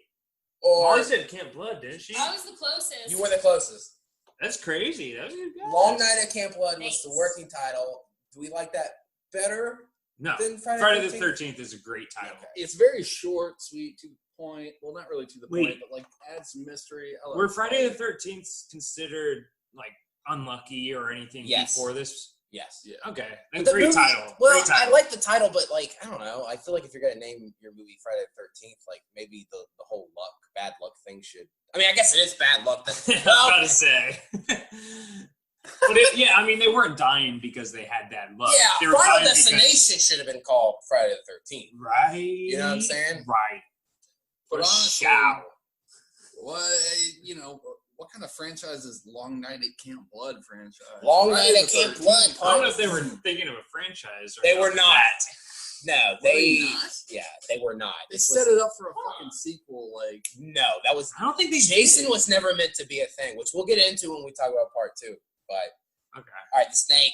[SPEAKER 1] Or
[SPEAKER 2] Molly said Camp Blood, didn't she?
[SPEAKER 3] I was the closest.
[SPEAKER 1] you were the closest.
[SPEAKER 2] That's crazy. That was a good guess.
[SPEAKER 1] Long Night at Camp Blood was
[SPEAKER 3] Thanks.
[SPEAKER 1] the working title. Do we like that better
[SPEAKER 2] No.
[SPEAKER 1] than
[SPEAKER 2] Friday the 13th is a great title.
[SPEAKER 1] Okay.
[SPEAKER 4] It's very short, sweet, to the point. Well, not really to the
[SPEAKER 2] Wait.
[SPEAKER 4] point, but like adds mystery. I like
[SPEAKER 2] Were
[SPEAKER 4] it.
[SPEAKER 2] Friday the 13th considered like unlucky or anything
[SPEAKER 1] Yes.
[SPEAKER 2] before this?
[SPEAKER 1] Yes.
[SPEAKER 4] Yeah.
[SPEAKER 2] Okay. Then
[SPEAKER 1] The
[SPEAKER 2] great
[SPEAKER 1] movie-
[SPEAKER 2] title.
[SPEAKER 1] Well,
[SPEAKER 2] Great title.
[SPEAKER 1] I like the title, but like I don't know. I feel like if you're gonna name your movie Friday the 13th, like maybe the whole bad luck thing should. I mean, I guess it is bad luck.
[SPEAKER 2] I was about to say. But I mean, they weren't dying because they had bad luck. They
[SPEAKER 1] Yeah,
[SPEAKER 2] were
[SPEAKER 1] Final
[SPEAKER 2] dying because-
[SPEAKER 1] Destination should have been called Friday the 13th.
[SPEAKER 2] Right.
[SPEAKER 1] You know what I'm saying?
[SPEAKER 2] Right.
[SPEAKER 4] But
[SPEAKER 2] For
[SPEAKER 4] honestly,
[SPEAKER 2] shout.
[SPEAKER 4] what kind of franchise is Long Night at Camp Blood franchise?
[SPEAKER 1] Long
[SPEAKER 4] Friday
[SPEAKER 1] Night at
[SPEAKER 4] the
[SPEAKER 1] Camp
[SPEAKER 4] 13th.
[SPEAKER 1] Blood.
[SPEAKER 2] I don't know if they were thinking of a franchise. Or
[SPEAKER 1] They were
[SPEAKER 2] something
[SPEAKER 1] not.
[SPEAKER 2] like that.
[SPEAKER 1] No,
[SPEAKER 4] they
[SPEAKER 1] they.
[SPEAKER 4] not?
[SPEAKER 1] Yeah, they were not.
[SPEAKER 4] They
[SPEAKER 1] This
[SPEAKER 4] set
[SPEAKER 1] was-
[SPEAKER 4] it up for a fucking sequel, like
[SPEAKER 1] No, that was.
[SPEAKER 2] I don't think they
[SPEAKER 1] Jason
[SPEAKER 2] did.
[SPEAKER 1] was never meant to be a thing, which we'll get into when we talk about part 2. But
[SPEAKER 2] Okay.
[SPEAKER 1] all right, the snake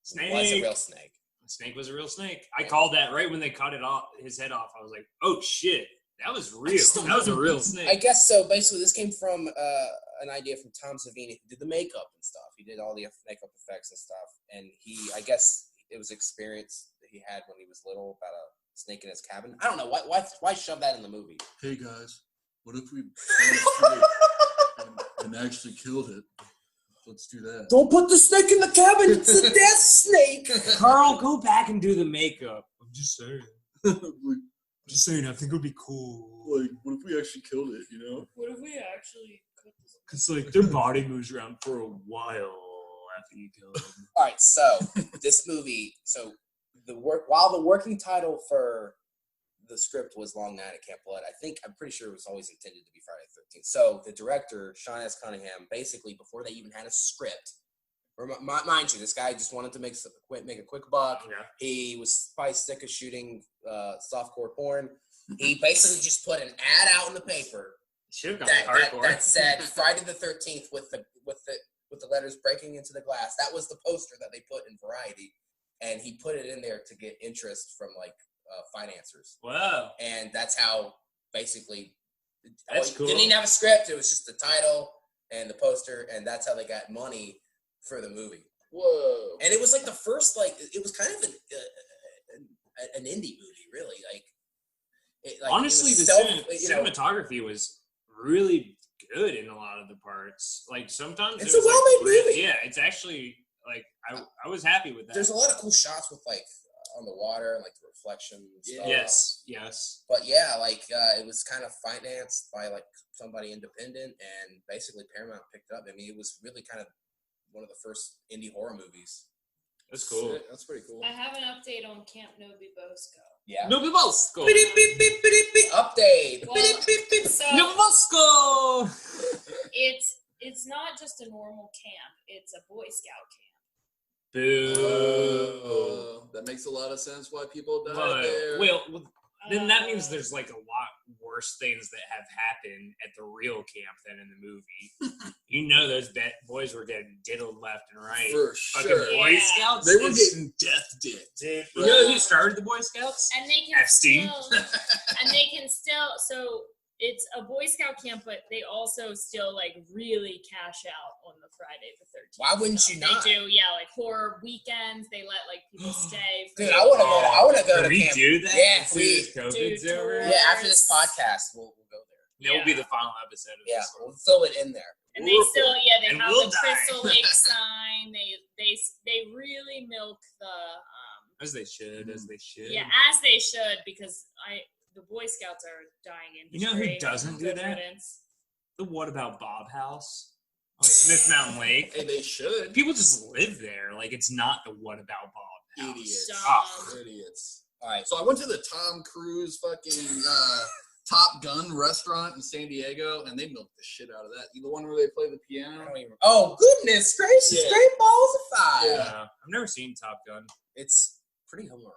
[SPEAKER 2] Snake.
[SPEAKER 1] was a real snake.
[SPEAKER 2] Snake was a real snake. I called that right when they cut his head off. I was like, "Oh shit, that was real.
[SPEAKER 1] just don't
[SPEAKER 2] That was a
[SPEAKER 1] know.
[SPEAKER 2] real snake."
[SPEAKER 1] I guess so. Basically, this came from an idea from Tom Savini, who did the makeup and stuff. He did all the makeup effects and stuff, and I guess it was experience that he had when he was little about a snake in his cabin. I don't know why shove that in the movie.
[SPEAKER 4] hey guys, what if we found a snake and actually killed it? Let's do that.
[SPEAKER 1] Don't put the snake in the cabin. It's a death snake.
[SPEAKER 2] Carl, go back and do the makeup. I'm just saying.
[SPEAKER 4] like,
[SPEAKER 2] I think it would be cool.
[SPEAKER 4] what if we actually killed it? You know?
[SPEAKER 3] What if we actually cut this?
[SPEAKER 2] Cause like their body moves around for a while after you kill them.
[SPEAKER 1] All right, so this movie, while the working title for the script was Long Night at Camp Blood, I'm pretty sure it was always intended to be Friday the 13th. So the director, Sean S. Cunningham, basically before they even had a script, mind you, this guy just wanted to make a quick buck.
[SPEAKER 2] Yeah.
[SPEAKER 1] He was probably sick of shooting softcore porn. He basically just put an ad out in the paper
[SPEAKER 2] Should have gone
[SPEAKER 1] that
[SPEAKER 2] hardcore.
[SPEAKER 1] said Friday the 13th with the letters breaking into the glass. That was the poster that they put in Variety, and he put it in there to get interest from like financiers,
[SPEAKER 2] Wow.
[SPEAKER 1] and that's how basically.
[SPEAKER 2] That's cool.
[SPEAKER 1] Didn't even have a script. It was just the title and the poster, and that's how they got money for the movie.
[SPEAKER 4] Whoa.
[SPEAKER 1] And it was like the first, like it was kind of an indie movie, really.
[SPEAKER 2] Honestly,
[SPEAKER 1] it was
[SPEAKER 2] the cinematography was really good in a lot of the parts. Like sometimes
[SPEAKER 1] It's
[SPEAKER 2] it was
[SPEAKER 1] a well-made
[SPEAKER 2] like,
[SPEAKER 1] movie.
[SPEAKER 2] Yeah, it's actually like I was happy with that.
[SPEAKER 1] There's a lot of cool shots with like on the water and like the reflection and stuff.
[SPEAKER 2] Yes.
[SPEAKER 1] But yeah, like it was kind of financed by like somebody independent, and basically Paramount picked it up. I mean, it was really kind of one of the first indie horror movies.
[SPEAKER 2] That's cool.
[SPEAKER 4] Shit, that's pretty cool.
[SPEAKER 3] I have an update on Camp Nobby Bosco.
[SPEAKER 1] Yeah.
[SPEAKER 2] No Bosco.
[SPEAKER 1] Beep, beep, beep, beep, beep. Update.
[SPEAKER 3] Well,
[SPEAKER 1] Beep, beep, beep.
[SPEAKER 3] So
[SPEAKER 2] No Bosco.
[SPEAKER 3] it's not just a normal camp; it's a Boy Scout camp.
[SPEAKER 2] Boo.
[SPEAKER 4] That makes a lot of sense why people died
[SPEAKER 2] But,
[SPEAKER 4] there.
[SPEAKER 2] well, then that means there's like a lot worse things that have happened at the real camp than in the movie. You know those boys were getting diddled left and right.
[SPEAKER 4] For
[SPEAKER 2] Fucking
[SPEAKER 4] sure.
[SPEAKER 2] Boy Scouts.
[SPEAKER 4] They were getting death dipped.
[SPEAKER 2] Dude, you know who started the Boy Scouts?
[SPEAKER 3] And they can
[SPEAKER 2] Epstein.
[SPEAKER 3] So it's a Boy Scout camp, but they also still like really cash out on the Friday the 13th.
[SPEAKER 1] Why wouldn't you not?
[SPEAKER 3] They do, yeah, like horror weekends. They let like people stay.
[SPEAKER 1] Dude, I want to go to
[SPEAKER 2] Can we
[SPEAKER 1] camp.
[SPEAKER 2] do that?
[SPEAKER 1] Yeah,
[SPEAKER 2] COVID's over.
[SPEAKER 1] Yeah, after this podcast, we'll go there.
[SPEAKER 2] That will be the final episode of this.
[SPEAKER 1] We'll fill it in there.
[SPEAKER 3] And they still, they
[SPEAKER 2] And
[SPEAKER 3] have
[SPEAKER 2] we'll
[SPEAKER 3] the Crystal Lake sign. They really milk the
[SPEAKER 2] as they should.
[SPEAKER 3] Yeah, as they should, because the Boy Scouts are dying in.
[SPEAKER 2] You know who doesn't do that? The What About Bob House on Smith Mountain Lake.
[SPEAKER 4] Hey, they should.
[SPEAKER 2] People just live there. Like, it's not the What About Bob House.
[SPEAKER 4] Idiots. Idiots. All right, so I went to the Tom Cruise fucking Top Gun restaurant in San Diego, and they milked the shit out of that. The one where they play the piano.
[SPEAKER 1] Oh, goodness gracious. Great balls of fire.
[SPEAKER 2] Yeah. I've never seen Top Gun.
[SPEAKER 1] It's pretty homoerotic.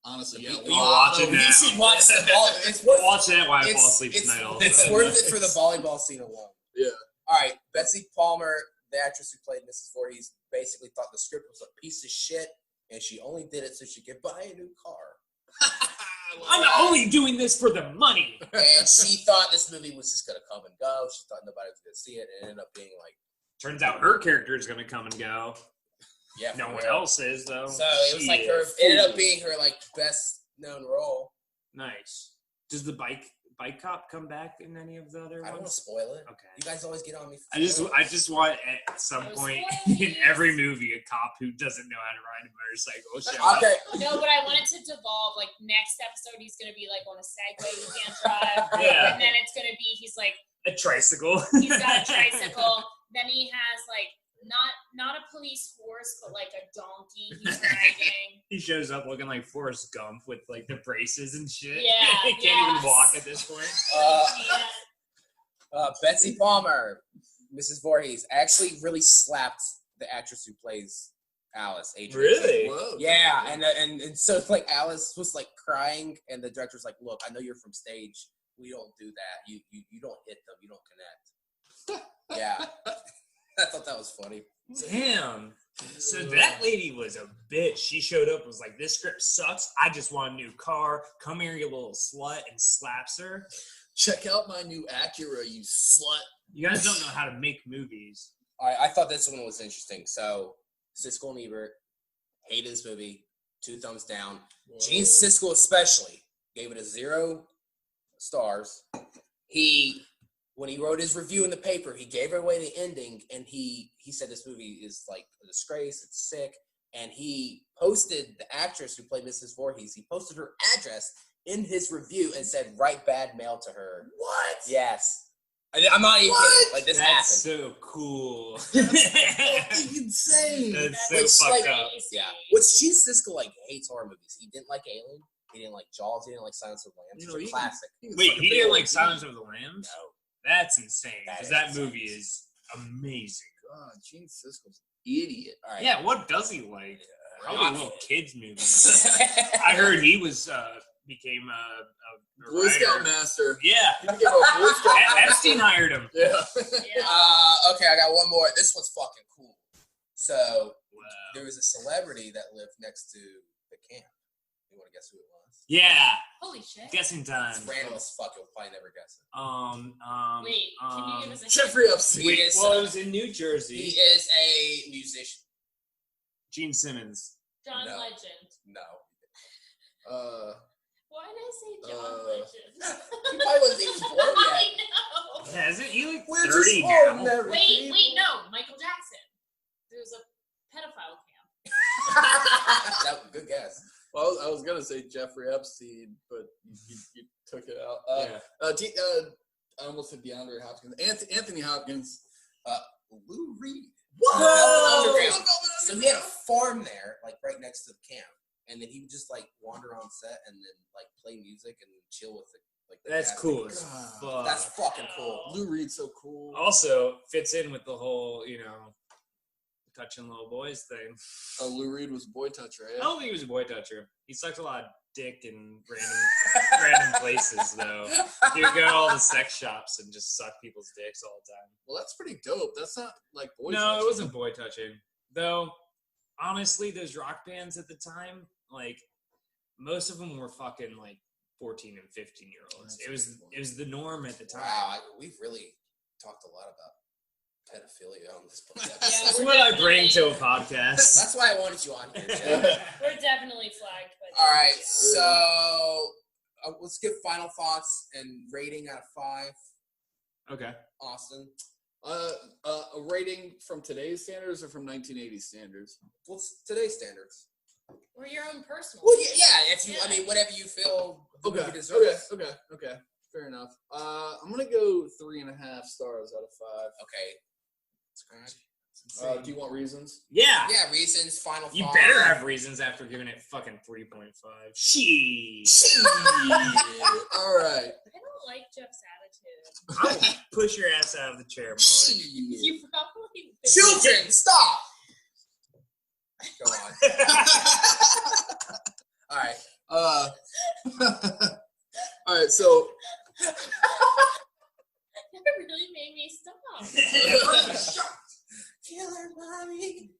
[SPEAKER 4] Honestly,
[SPEAKER 2] yeah, we watch it now.
[SPEAKER 1] You should watch the ball. It's worth
[SPEAKER 2] watch that while I fall asleep tonight. Also.
[SPEAKER 1] It's worth it for the volleyball scene alone.
[SPEAKER 4] Yeah.
[SPEAKER 1] All right, Betsy Palmer, the actress who played Mrs. Voorhees, basically thought the script was a piece of shit, and she only did it so she could buy a new car.
[SPEAKER 2] I'm only doing this for the money.
[SPEAKER 1] And she thought this movie was just gonna come and go. She thought nobody was gonna see it, and it ended up being like.
[SPEAKER 2] Turns out her character is gonna come and go.
[SPEAKER 1] Yeah,
[SPEAKER 2] no one else is though.
[SPEAKER 1] So it was like her. It ended up being her like best known role.
[SPEAKER 2] Nice. Does the bike cop come back in any of the other ones?
[SPEAKER 1] I don't want to spoil it.
[SPEAKER 2] Okay.
[SPEAKER 1] You guys always get on me.
[SPEAKER 2] I just want at some point in every movie a cop who doesn't know how to ride a motorcycle show up.
[SPEAKER 3] No, but I wanted to devolve. Like next episode, he's gonna be like on a Segway he can't drive.
[SPEAKER 2] Yeah.
[SPEAKER 3] And then it's gonna be he's like
[SPEAKER 2] a tricycle.
[SPEAKER 3] He's got a tricycle. Then he has like not a police horse, but like a donkey he's riding.
[SPEAKER 2] He shows up looking like Forrest Gump with like the braces and shit.
[SPEAKER 3] Yeah.
[SPEAKER 2] He can't even walk at this point.
[SPEAKER 1] Betsy Palmer, Mrs. Voorhees, actually really slapped the actress who plays Alice. Adrian.
[SPEAKER 2] Really?
[SPEAKER 4] Whoa.
[SPEAKER 1] Yeah, and so like Alice was like crying, and the director's like, "Look, I know you're from stage. We don't do that. You don't hit them. You don't connect." Yeah. I thought that was funny.
[SPEAKER 2] Damn. So that lady was a bitch. She showed up and was like, this script sucks. I just want a new car. Come here, you little slut, and slaps her.
[SPEAKER 4] Check out my new Acura, you slut.
[SPEAKER 2] You guys don't know how to make movies.
[SPEAKER 1] I thought this one was interesting. So, Siskel and Ebert hated this movie. 2 thumbs down. Whoa. Gene Siskel especially gave it a 0 stars. When he wrote his review in the paper, he gave away the ending, and he said this movie is like a disgrace, it's sick, and he posted the actress who played Mrs. Voorhees, he posted her address in his review and said, write bad mail to her.
[SPEAKER 4] What?
[SPEAKER 1] Yes. I'm not even kidding. Like, this happened.
[SPEAKER 2] That's so cool.
[SPEAKER 4] That's fucking insane.
[SPEAKER 2] That's so fucked up.
[SPEAKER 1] Yeah. Which Gene Siskel, like, hates horror movies. He didn't like Alien. He didn't like Jaws. He didn't like Silence of the Lambs. It's a classic.
[SPEAKER 2] Wait, he didn't like Silence of the Lambs?
[SPEAKER 1] No.
[SPEAKER 2] That's insane. Because that movie is amazing.
[SPEAKER 4] God, Gene Siskel's an idiot.
[SPEAKER 1] All right.
[SPEAKER 2] Yeah, what does he like? Probably little kids movies. I heard he was became a
[SPEAKER 4] Boy Scout master.
[SPEAKER 2] Yeah.
[SPEAKER 4] He became a Boy Scout master.
[SPEAKER 2] Epstein hired him.
[SPEAKER 4] Yeah.
[SPEAKER 1] Okay, I got one more. This one's fucking cool. So there was a celebrity that lived next to the camp. You want to guess who it was?
[SPEAKER 2] Yeah.
[SPEAKER 3] Holy shit.
[SPEAKER 2] Guessing time.
[SPEAKER 1] It's random as fuck. You'll probably never guess it.
[SPEAKER 3] Wait, can you give us a
[SPEAKER 4] Jeffrey Epstein.
[SPEAKER 2] It was in New Jersey.
[SPEAKER 1] He is a musician.
[SPEAKER 2] Gene Simmons.
[SPEAKER 3] John
[SPEAKER 1] No.
[SPEAKER 3] Legend.
[SPEAKER 1] No.
[SPEAKER 3] Why did I say John Legend?
[SPEAKER 1] He probably wasn't even born yet.
[SPEAKER 3] I know.
[SPEAKER 2] Yeah, isn't he like
[SPEAKER 4] We're
[SPEAKER 2] 30
[SPEAKER 4] just
[SPEAKER 2] now?
[SPEAKER 4] ordinary
[SPEAKER 3] Wait, no, Michael Jackson. There's a pedophile camp.
[SPEAKER 1] Good guess.
[SPEAKER 4] Well, I was gonna say Jeffrey Epstein, but you took it out. I almost said DeAndre Hopkins. Anthony Hopkins. Lou Reed.
[SPEAKER 1] Whoa! So he had a farm there, like right next to the camp, and then he would just like wander on set and then like play music and chill with it. Like
[SPEAKER 2] That's cool as fuck.
[SPEAKER 1] That's fucking cool.
[SPEAKER 4] Lou Reed's so cool.
[SPEAKER 2] Also fits in with the whole, touching little boys thing.
[SPEAKER 4] Oh, Lou Reed was a boy toucher,
[SPEAKER 2] I don't think he was a boy toucher. He sucked a lot of dick in random places, though. You go to all the sex shops and just suck people's dicks all the time.
[SPEAKER 4] Well, that's pretty dope. That's not like boy
[SPEAKER 2] No,
[SPEAKER 4] touching.
[SPEAKER 2] it wasn't boy touching. Though, honestly, those rock bands at the time, like, most of them were fucking, like, 14 and 15-year-olds. It was the norm at the time.
[SPEAKER 1] Wow, we've really talked a lot about pedophilia on this podcast.
[SPEAKER 3] Yeah,
[SPEAKER 2] That's what I bring to a podcast.
[SPEAKER 1] That's why I wanted you on here, Jeff.
[SPEAKER 3] We're definitely flagged.
[SPEAKER 1] All right, so let's give final thoughts and rating out of 5.
[SPEAKER 2] Okay.
[SPEAKER 1] Austin.
[SPEAKER 4] A rating from today's standards or from 1980s standards?
[SPEAKER 1] What's today's standards?
[SPEAKER 3] Or your own personal.
[SPEAKER 1] Well, yeah. If you, I mean, whatever you feel the movie deserves.
[SPEAKER 4] Okay. Fair enough. I'm gonna go 3.5 stars out of 5.
[SPEAKER 1] Okay.
[SPEAKER 4] Do you want reasons?
[SPEAKER 2] Yeah.
[SPEAKER 1] Yeah, reasons. Final thoughts.
[SPEAKER 2] You better have reasons after giving it fucking 3.5. She.
[SPEAKER 4] All right.
[SPEAKER 3] I don't like Jeff's attitude.
[SPEAKER 2] I'll push your ass out of the chair, Molly.
[SPEAKER 3] You probably.
[SPEAKER 1] Children, stop. Go on. All right.
[SPEAKER 4] All right. So.
[SPEAKER 3] That really made me stop.
[SPEAKER 1] Killer mommy.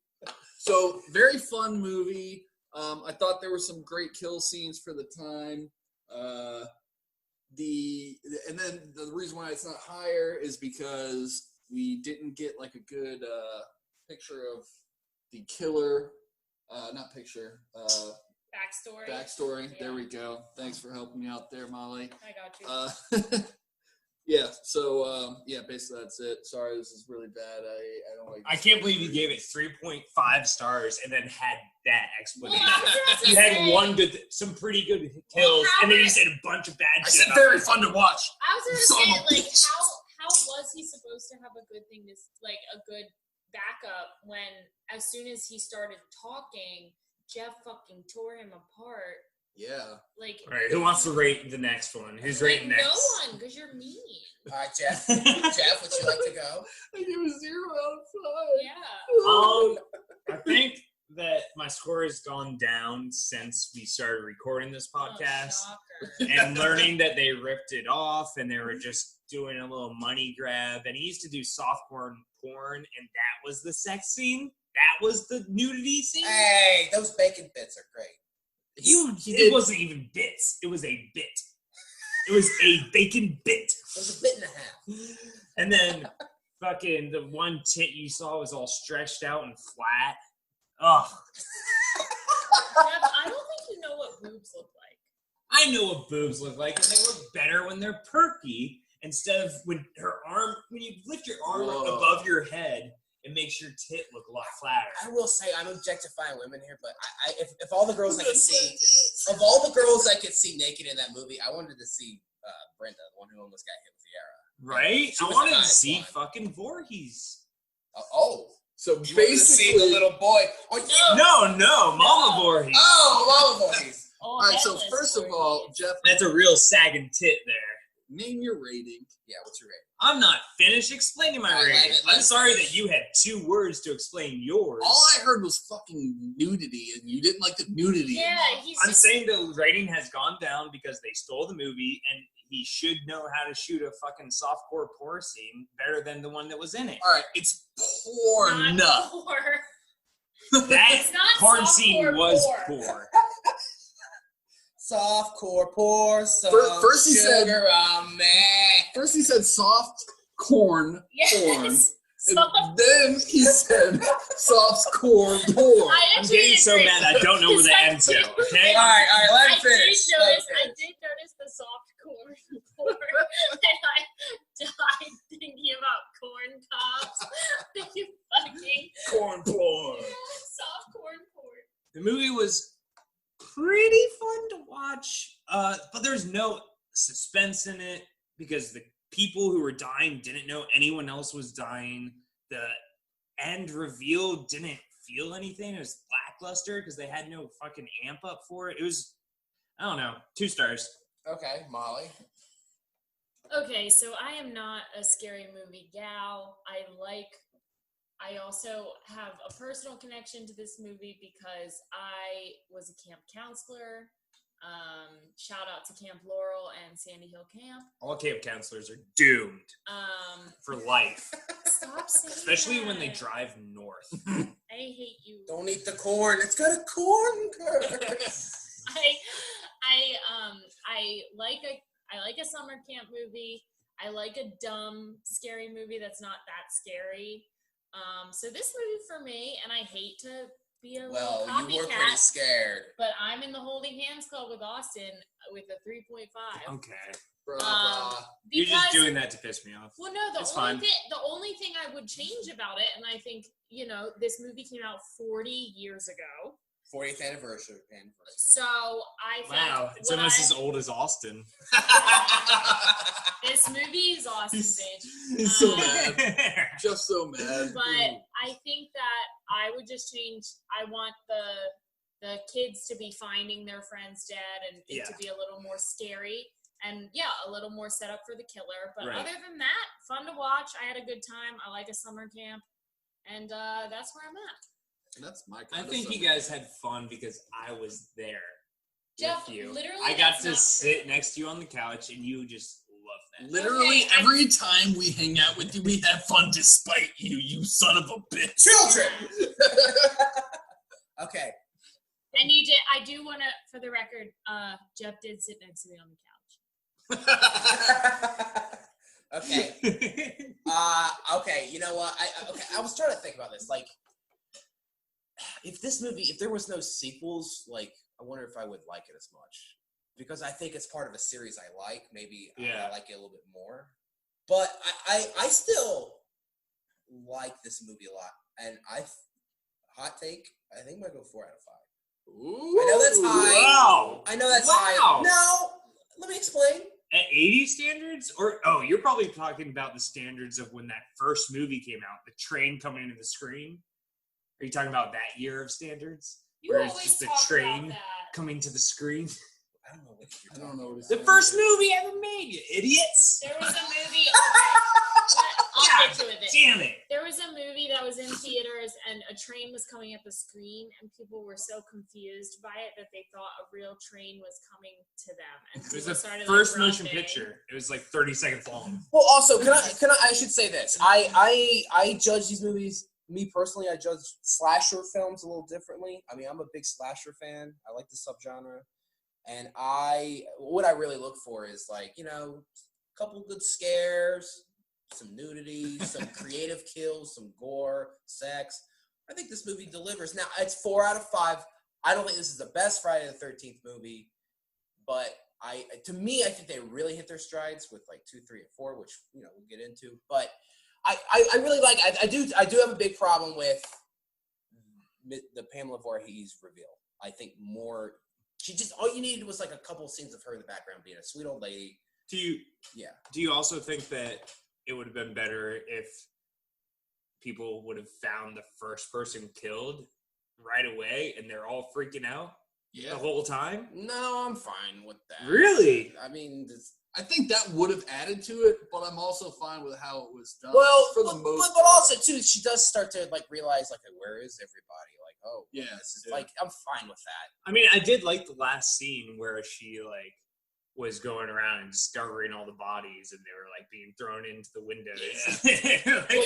[SPEAKER 4] So very fun movie. I thought there were some great kill scenes for the time. And then the reason why it's not higher is because we didn't get like a good picture of the killer. Not picture. Backstory.
[SPEAKER 3] Yeah.
[SPEAKER 4] There we go. Thanks for helping me out there, Molly.
[SPEAKER 3] I got you.
[SPEAKER 4] Yeah. So basically that's it. Sorry, this is really bad. I don't like.
[SPEAKER 2] I can't believe you gave it 3.5 stars and then had that explanation.
[SPEAKER 3] Well,
[SPEAKER 2] you had some pretty good kills, and then you said a bunch of bad
[SPEAKER 4] I
[SPEAKER 2] shit.
[SPEAKER 4] said very fun to watch.
[SPEAKER 3] I was
[SPEAKER 4] Son
[SPEAKER 3] gonna
[SPEAKER 4] of a
[SPEAKER 3] say, like,
[SPEAKER 4] bitch.
[SPEAKER 3] how was he supposed to have a good thing, like a good backup when as soon as he started talking, Jeff fucking tore him apart.
[SPEAKER 4] Yeah.
[SPEAKER 3] Like,
[SPEAKER 2] All right, who wants to rate the next one? Who's rating next?
[SPEAKER 3] No one, because you're mean.
[SPEAKER 1] All right, Jeff. Jeff, would you like to go?
[SPEAKER 4] I give a 0 out of 5.
[SPEAKER 3] Yeah.
[SPEAKER 2] I think that my score has gone down since we started recording this podcast
[SPEAKER 3] Oh,
[SPEAKER 2] and learning that they ripped it off and they were just doing a little money grab. And he used to do softcore porn, and that was the sex scene. That was the nudity scene.
[SPEAKER 1] Hey, those bacon bits are great.
[SPEAKER 2] It wasn't even bits. It was a bit. It was a bacon bit.
[SPEAKER 1] It was a bit and a half.
[SPEAKER 2] And then fucking the one tit you saw was all stretched out and flat. Ugh.
[SPEAKER 3] Jeff, I don't think you know what boobs look like.
[SPEAKER 2] I know what boobs look like, and they look better when they're perky instead of when you lift your arm
[SPEAKER 4] Whoa.
[SPEAKER 2] above your head. It makes your tit look a lot flatter.
[SPEAKER 1] I will say I'm objectifying women here, but if all the girls I could see, of all the girls I could see naked in that movie, I wanted to see Brenda, the one who almost got hit with the arrow.
[SPEAKER 2] Right?
[SPEAKER 1] She
[SPEAKER 2] I
[SPEAKER 1] was
[SPEAKER 2] wanted
[SPEAKER 1] the
[SPEAKER 2] to
[SPEAKER 1] nice
[SPEAKER 2] see
[SPEAKER 1] one.
[SPEAKER 2] fucking Voorhees.
[SPEAKER 4] So
[SPEAKER 1] You wanted to see the
[SPEAKER 4] basically,
[SPEAKER 1] little boy.
[SPEAKER 2] No, Mama Voorhees.
[SPEAKER 1] Oh, Mama Voorhees.
[SPEAKER 3] Oh,
[SPEAKER 4] all right. So
[SPEAKER 3] headless
[SPEAKER 4] first of all,
[SPEAKER 3] Voorhees.
[SPEAKER 4] Jeff,
[SPEAKER 2] That's a real sagging tit there.
[SPEAKER 4] name your rating.
[SPEAKER 1] Yeah, what's your rating?
[SPEAKER 2] I'm not finished explaining my
[SPEAKER 1] All right,
[SPEAKER 2] rating.
[SPEAKER 1] let
[SPEAKER 2] I'm
[SPEAKER 1] it
[SPEAKER 2] sorry
[SPEAKER 1] finish.
[SPEAKER 2] that you had 2 words to explain yours.
[SPEAKER 4] All I heard was fucking nudity, and you didn't like the nudity.
[SPEAKER 3] Yeah,
[SPEAKER 4] enough.
[SPEAKER 3] he's
[SPEAKER 2] I'm
[SPEAKER 3] just,
[SPEAKER 2] saying the rating has gone down because they stole the movie, and he should know how to shoot a fucking softcore porn scene better than the one that was in it.
[SPEAKER 4] All right, it's porn.
[SPEAKER 3] not poor.
[SPEAKER 2] That
[SPEAKER 3] It's not
[SPEAKER 2] porn scene
[SPEAKER 3] softcore
[SPEAKER 2] was
[SPEAKER 3] porn.
[SPEAKER 2] poor.
[SPEAKER 1] Softcore, pour some
[SPEAKER 4] First he said-
[SPEAKER 1] sugar on me.
[SPEAKER 4] First he said soft corn porn,
[SPEAKER 3] Yes.
[SPEAKER 4] and
[SPEAKER 3] Soft-
[SPEAKER 4] then he said soft corn porn.
[SPEAKER 3] I
[SPEAKER 2] I'm
[SPEAKER 3] actually
[SPEAKER 2] getting so
[SPEAKER 3] agree.
[SPEAKER 2] mad I don't know where the
[SPEAKER 3] Because I
[SPEAKER 2] ends go,
[SPEAKER 3] did-
[SPEAKER 2] okay?
[SPEAKER 1] All right, let him
[SPEAKER 3] I
[SPEAKER 1] finish.
[SPEAKER 3] did notice the soft corn porn, and I died thinking about corn cobs. You fucking
[SPEAKER 2] Corn porn.
[SPEAKER 3] soft corn porn.
[SPEAKER 2] The movie was pretty fun to watch, but there's no suspense in it because the people who were dying didn't know anyone else was dying. The end reveal didn't feel anything. It was lackluster because they had no fucking amp up for it. It was, I don't know, 2 stars.
[SPEAKER 1] Okay, Molly.
[SPEAKER 3] Okay, so I am not a scary movie gal. I also have a personal connection to this movie because I was a camp counselor. Shout out to Camp Laurel and Sandy Hill Camp.
[SPEAKER 2] All camp counselors are doomed for life.
[SPEAKER 3] Stop saying
[SPEAKER 2] Especially
[SPEAKER 3] that.
[SPEAKER 2] when they drive north.
[SPEAKER 3] I hate you.
[SPEAKER 1] Don't eat the corn. It's got a corn curse.
[SPEAKER 3] I like a summer camp movie. I like a dumb, scary movie that's not that scary. So this movie for me, and I hate to be a little copycat,
[SPEAKER 1] you were pretty scared.
[SPEAKER 3] But I'm in the Holding Hands Club with Austin with a 3.5.
[SPEAKER 2] Okay. You're just doing that to piss me off.
[SPEAKER 3] Well, no, the only thing I would change about it, and I think, this movie came out 40 years ago.
[SPEAKER 1] 40th anniversary.
[SPEAKER 3] So I think
[SPEAKER 2] it's almost as old as Austin.
[SPEAKER 3] This movie is awesome, bitch.
[SPEAKER 4] He's so mad. Just so mad.
[SPEAKER 3] But I think that I would just change. I want the kids to be finding their friends dead and it to be a little more scary. And a little more set up for the killer. But other than that, fun to watch. I had a good time. I like a summer camp. And that's where I'm at.
[SPEAKER 4] That's my
[SPEAKER 2] I think you guys had fun because I was there.
[SPEAKER 3] Jeff,
[SPEAKER 2] with you.
[SPEAKER 3] Literally,
[SPEAKER 2] I got to sit next to you on the couch and you just love that.
[SPEAKER 4] Literally every time we hang out with you, we have fun despite you, you son of a bitch.
[SPEAKER 1] Children! Okay.
[SPEAKER 3] And you did, I do want to, for the record, Jeff did sit next to me on the couch.
[SPEAKER 1] Okay. Okay, you know what? I was trying to think about this. Like, if there was no sequels, like, I wonder if I would like it as much. Because I think it's part of a series I like. Maybe I like it a little bit more. But I still like this movie a lot. And hot take, I think I might go 4 out of 5.
[SPEAKER 4] Ooh,
[SPEAKER 1] I know that's high.
[SPEAKER 2] Wow.
[SPEAKER 1] I know that's high. No, let me explain.
[SPEAKER 2] At 80 standards? You're probably talking about the standards of when that first movie came out, the train coming into the screen. Are you talking about that year of standards?
[SPEAKER 3] You
[SPEAKER 2] where it's
[SPEAKER 3] always
[SPEAKER 2] just a
[SPEAKER 3] talk
[SPEAKER 2] train
[SPEAKER 3] about that.
[SPEAKER 2] coming to the screen?
[SPEAKER 1] I don't know what you're talking about.
[SPEAKER 2] The first movie ever made, you idiots!
[SPEAKER 3] There was a movie. I'll get to it.
[SPEAKER 2] Damn it!
[SPEAKER 3] There was a movie that was in theaters, and a train was coming at the screen, and people were so confused by it that they thought a real train was coming to them. And
[SPEAKER 2] it was the
[SPEAKER 3] started,
[SPEAKER 2] first motion picture. It was like 30 seconds long.
[SPEAKER 1] Well, also, I should say this. I judge these movies. Me personally, I judge slasher films a little differently. I mean, I'm a big slasher fan. I like the subgenre. And what I really look for is, like, a couple good scares, some nudity, some creative kills, some gore, sex. I think this movie delivers. Now, it's 4 out of 5. I don't think this is the best Friday the 13th movie, but to me, I think they really hit their strides with like 2, 3, and 4, which we'll get into. But I really like. I do have a big problem with the Pamela Voorhees reveal. I think more. All you needed was like a couple scenes of her in the background being a sweet old lady.
[SPEAKER 2] Do you also think that it would have been better if people would have found the first person killed right away and they're all freaking out the whole time?
[SPEAKER 1] No, I'm fine with that.
[SPEAKER 2] Really?
[SPEAKER 1] I mean,
[SPEAKER 4] I think that would have added to it, but I'm also fine with how it was done.
[SPEAKER 1] Well,
[SPEAKER 4] for the most
[SPEAKER 1] but also too, she does start to like realize like, where is everybody? Like, oh,
[SPEAKER 4] yeah,
[SPEAKER 1] this is like, I'm fine with that.
[SPEAKER 2] I mean, I did like the last scene where she like was going around and discovering all the bodies and they were like being thrown into the windows.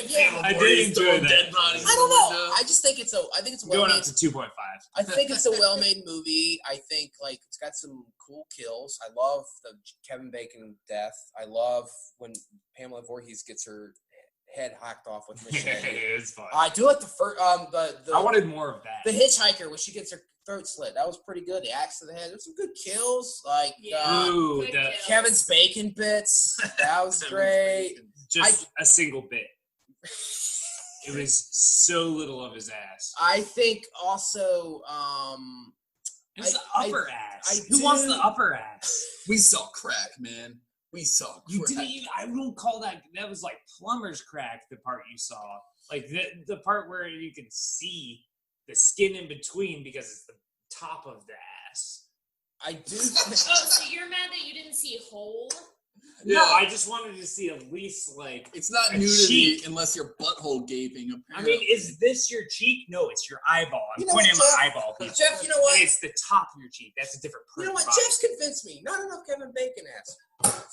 [SPEAKER 1] Yeah.
[SPEAKER 2] I did enjoy that.
[SPEAKER 4] Dead bodies
[SPEAKER 1] I don't know. I just think it's a
[SPEAKER 2] going up to 2.5.
[SPEAKER 1] I think it's a well-made movie. I think like it's got some cool kills. I love the Kevin Bacon death. I love when Pamela Voorhees gets her head hacked off with machete.
[SPEAKER 2] It's fun.
[SPEAKER 1] I do like the first.
[SPEAKER 2] I wanted more of that.
[SPEAKER 1] The hitchhiker when she gets her throat slit. That was pretty good. The axe to the head. There's some good kills. Like Kevin's bacon bits. That was great.
[SPEAKER 2] Just a single bit. It was so little of his ass.
[SPEAKER 1] I think also.
[SPEAKER 2] It's the upper ass. Who wants the upper ass?
[SPEAKER 4] We saw crack, man. We saw crack.
[SPEAKER 2] You didn't even, I won't call that. That was like plumber's crack. The part you saw, like the part where you can see the skin in between because it's the top of the ass.
[SPEAKER 1] I do.
[SPEAKER 3] So you're mad that you didn't see whole?
[SPEAKER 2] No, I just wanted to see at least like
[SPEAKER 4] it's not nudity unless your butthole gaping. Apparently.
[SPEAKER 2] I mean, is this your cheek? No, it's your eyeball. I'm pointing at my eyeball. People.
[SPEAKER 1] Jeff, you know what?
[SPEAKER 2] It's the top of your cheek. That's a different person.
[SPEAKER 1] You know what? Jeff's convinced me. Not enough Kevin Bacon ass.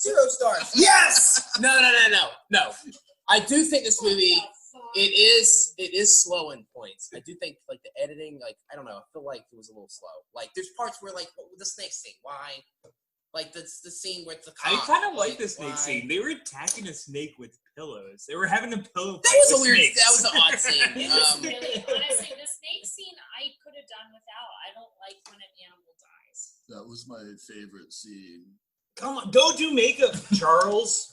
[SPEAKER 1] 0 stars.
[SPEAKER 5] Yes. No. I do think this movie. It is slow in points. I do think like the editing, like I don't know, I feel like it was a little slow. Like there's parts where like the snake scene, why? Like the scene with the cop,
[SPEAKER 2] I kind of like the snake scene. They were attacking a snake with pillows. They were having a pillow.
[SPEAKER 5] That was a weird.
[SPEAKER 2] Snakes.
[SPEAKER 5] That was an odd scene.
[SPEAKER 3] Really, honestly, the snake scene I could have done without. I don't like when an animal dies.
[SPEAKER 4] That was my favorite scene.
[SPEAKER 2] Come on, go do makeup, Charles.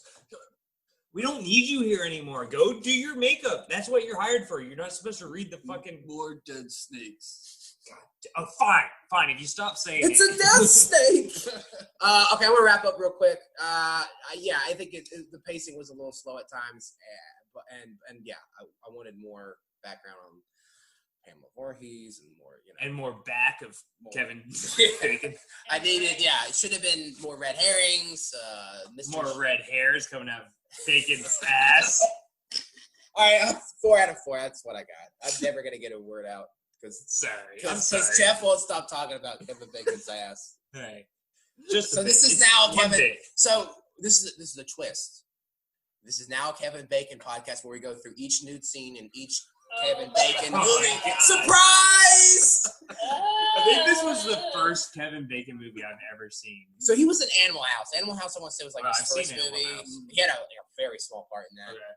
[SPEAKER 2] We don't need you here anymore. Go do your makeup. That's what you're hired for. You're not supposed to read the fucking
[SPEAKER 4] more dead snakes.
[SPEAKER 2] God. Oh, fine. If you stop saying
[SPEAKER 5] it's a death snake. Okay, I'm gonna wrap up real quick. Yeah, I think the pacing was a little slow at times, but I wanted more background on Pamela Voorhees and more,
[SPEAKER 2] and more back of Kevin Bacon.
[SPEAKER 5] I needed, it should have been more red herrings.
[SPEAKER 2] More red hairs coming out of Bacon's ass.
[SPEAKER 5] All right, 4 out of 4. That's what I got. I'm never gonna get a word out because Jeff won't stop talking about Kevin Bacon's ass.
[SPEAKER 2] Hey,
[SPEAKER 5] this is now Kevin. So this is a twist. This is now a Kevin Bacon podcast where we go through each nude scene in each Kevin Bacon movie. Surprise!
[SPEAKER 2] I think this was the first Kevin Bacon movie I've ever seen.
[SPEAKER 5] So he was in Animal House. Animal House, I want to say, was like his first movie.
[SPEAKER 2] House.
[SPEAKER 5] He had a very small part in that.
[SPEAKER 2] Okay.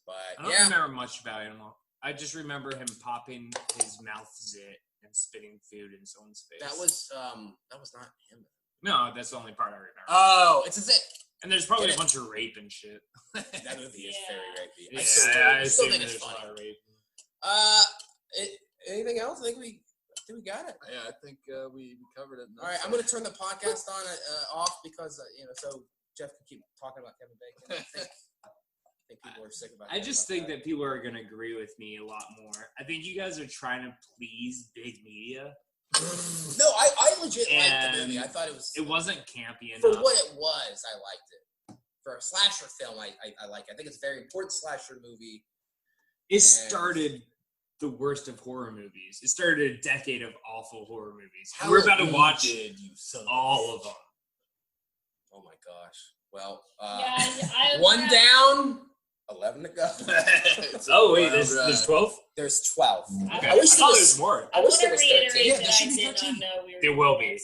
[SPEAKER 5] But
[SPEAKER 2] I don't remember much about Animal. I just remember him popping his mouth zit and spitting food in someone's face.
[SPEAKER 5] That was not him.
[SPEAKER 2] No, that's the only part I remember.
[SPEAKER 5] Oh, it's a zit.
[SPEAKER 2] And there's probably a bunch of rape and shit.
[SPEAKER 5] That movie is very rapey.
[SPEAKER 2] Yeah,
[SPEAKER 5] I still think it's funny.
[SPEAKER 2] A lot of rape.
[SPEAKER 5] Anything else? I think we got it.
[SPEAKER 4] Yeah, I think we covered it.
[SPEAKER 5] All right, I'm going to turn the podcast off because so Jeff can keep talking about Kevin Bacon. I think people are sick about it.
[SPEAKER 2] I just think that people are going to agree with me a lot more. I think you guys are trying to please big media.
[SPEAKER 5] No, I legit liked the movie. I thought it
[SPEAKER 2] wasn't campy enough.
[SPEAKER 5] For what it was, I liked it. For a slasher film, I like it. I think it's a very important slasher movie.
[SPEAKER 2] It started the worst of horror movies. It started a decade of awful horror movies. We're about to watch all of them.
[SPEAKER 5] Oh my gosh. Well,
[SPEAKER 3] I
[SPEAKER 5] one down, 11 to go.
[SPEAKER 2] Oh wait, there's 12?
[SPEAKER 5] There's 12.
[SPEAKER 2] Okay.
[SPEAKER 5] I wish there was
[SPEAKER 2] more.
[SPEAKER 5] I wish there was 13.
[SPEAKER 3] Yeah, there should be 13.
[SPEAKER 2] There will be.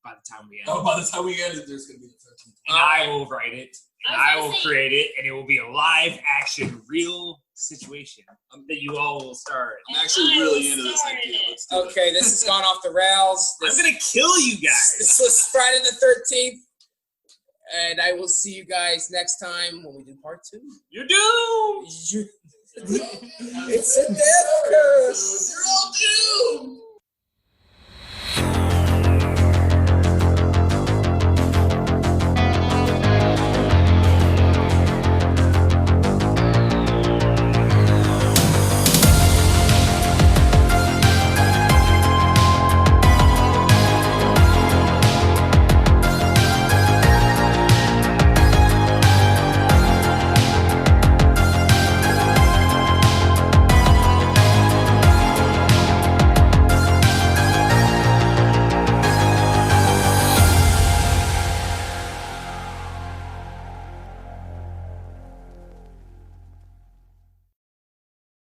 [SPEAKER 2] By the time we end.
[SPEAKER 4] Oh, by the time we end it, there's going to be 13.
[SPEAKER 2] And I will write it. And I will create it. And it will be a live action, real situation that you all will star in.
[SPEAKER 4] I'm actually really into this idea. Let's do
[SPEAKER 5] Okay, this has gone off the rails.
[SPEAKER 2] I'm going to kill you guys.
[SPEAKER 5] This was Friday the 13th. And I will see you guys next time when we do part 2.
[SPEAKER 2] You're doomed.
[SPEAKER 5] It's a death curse. You're all doomed.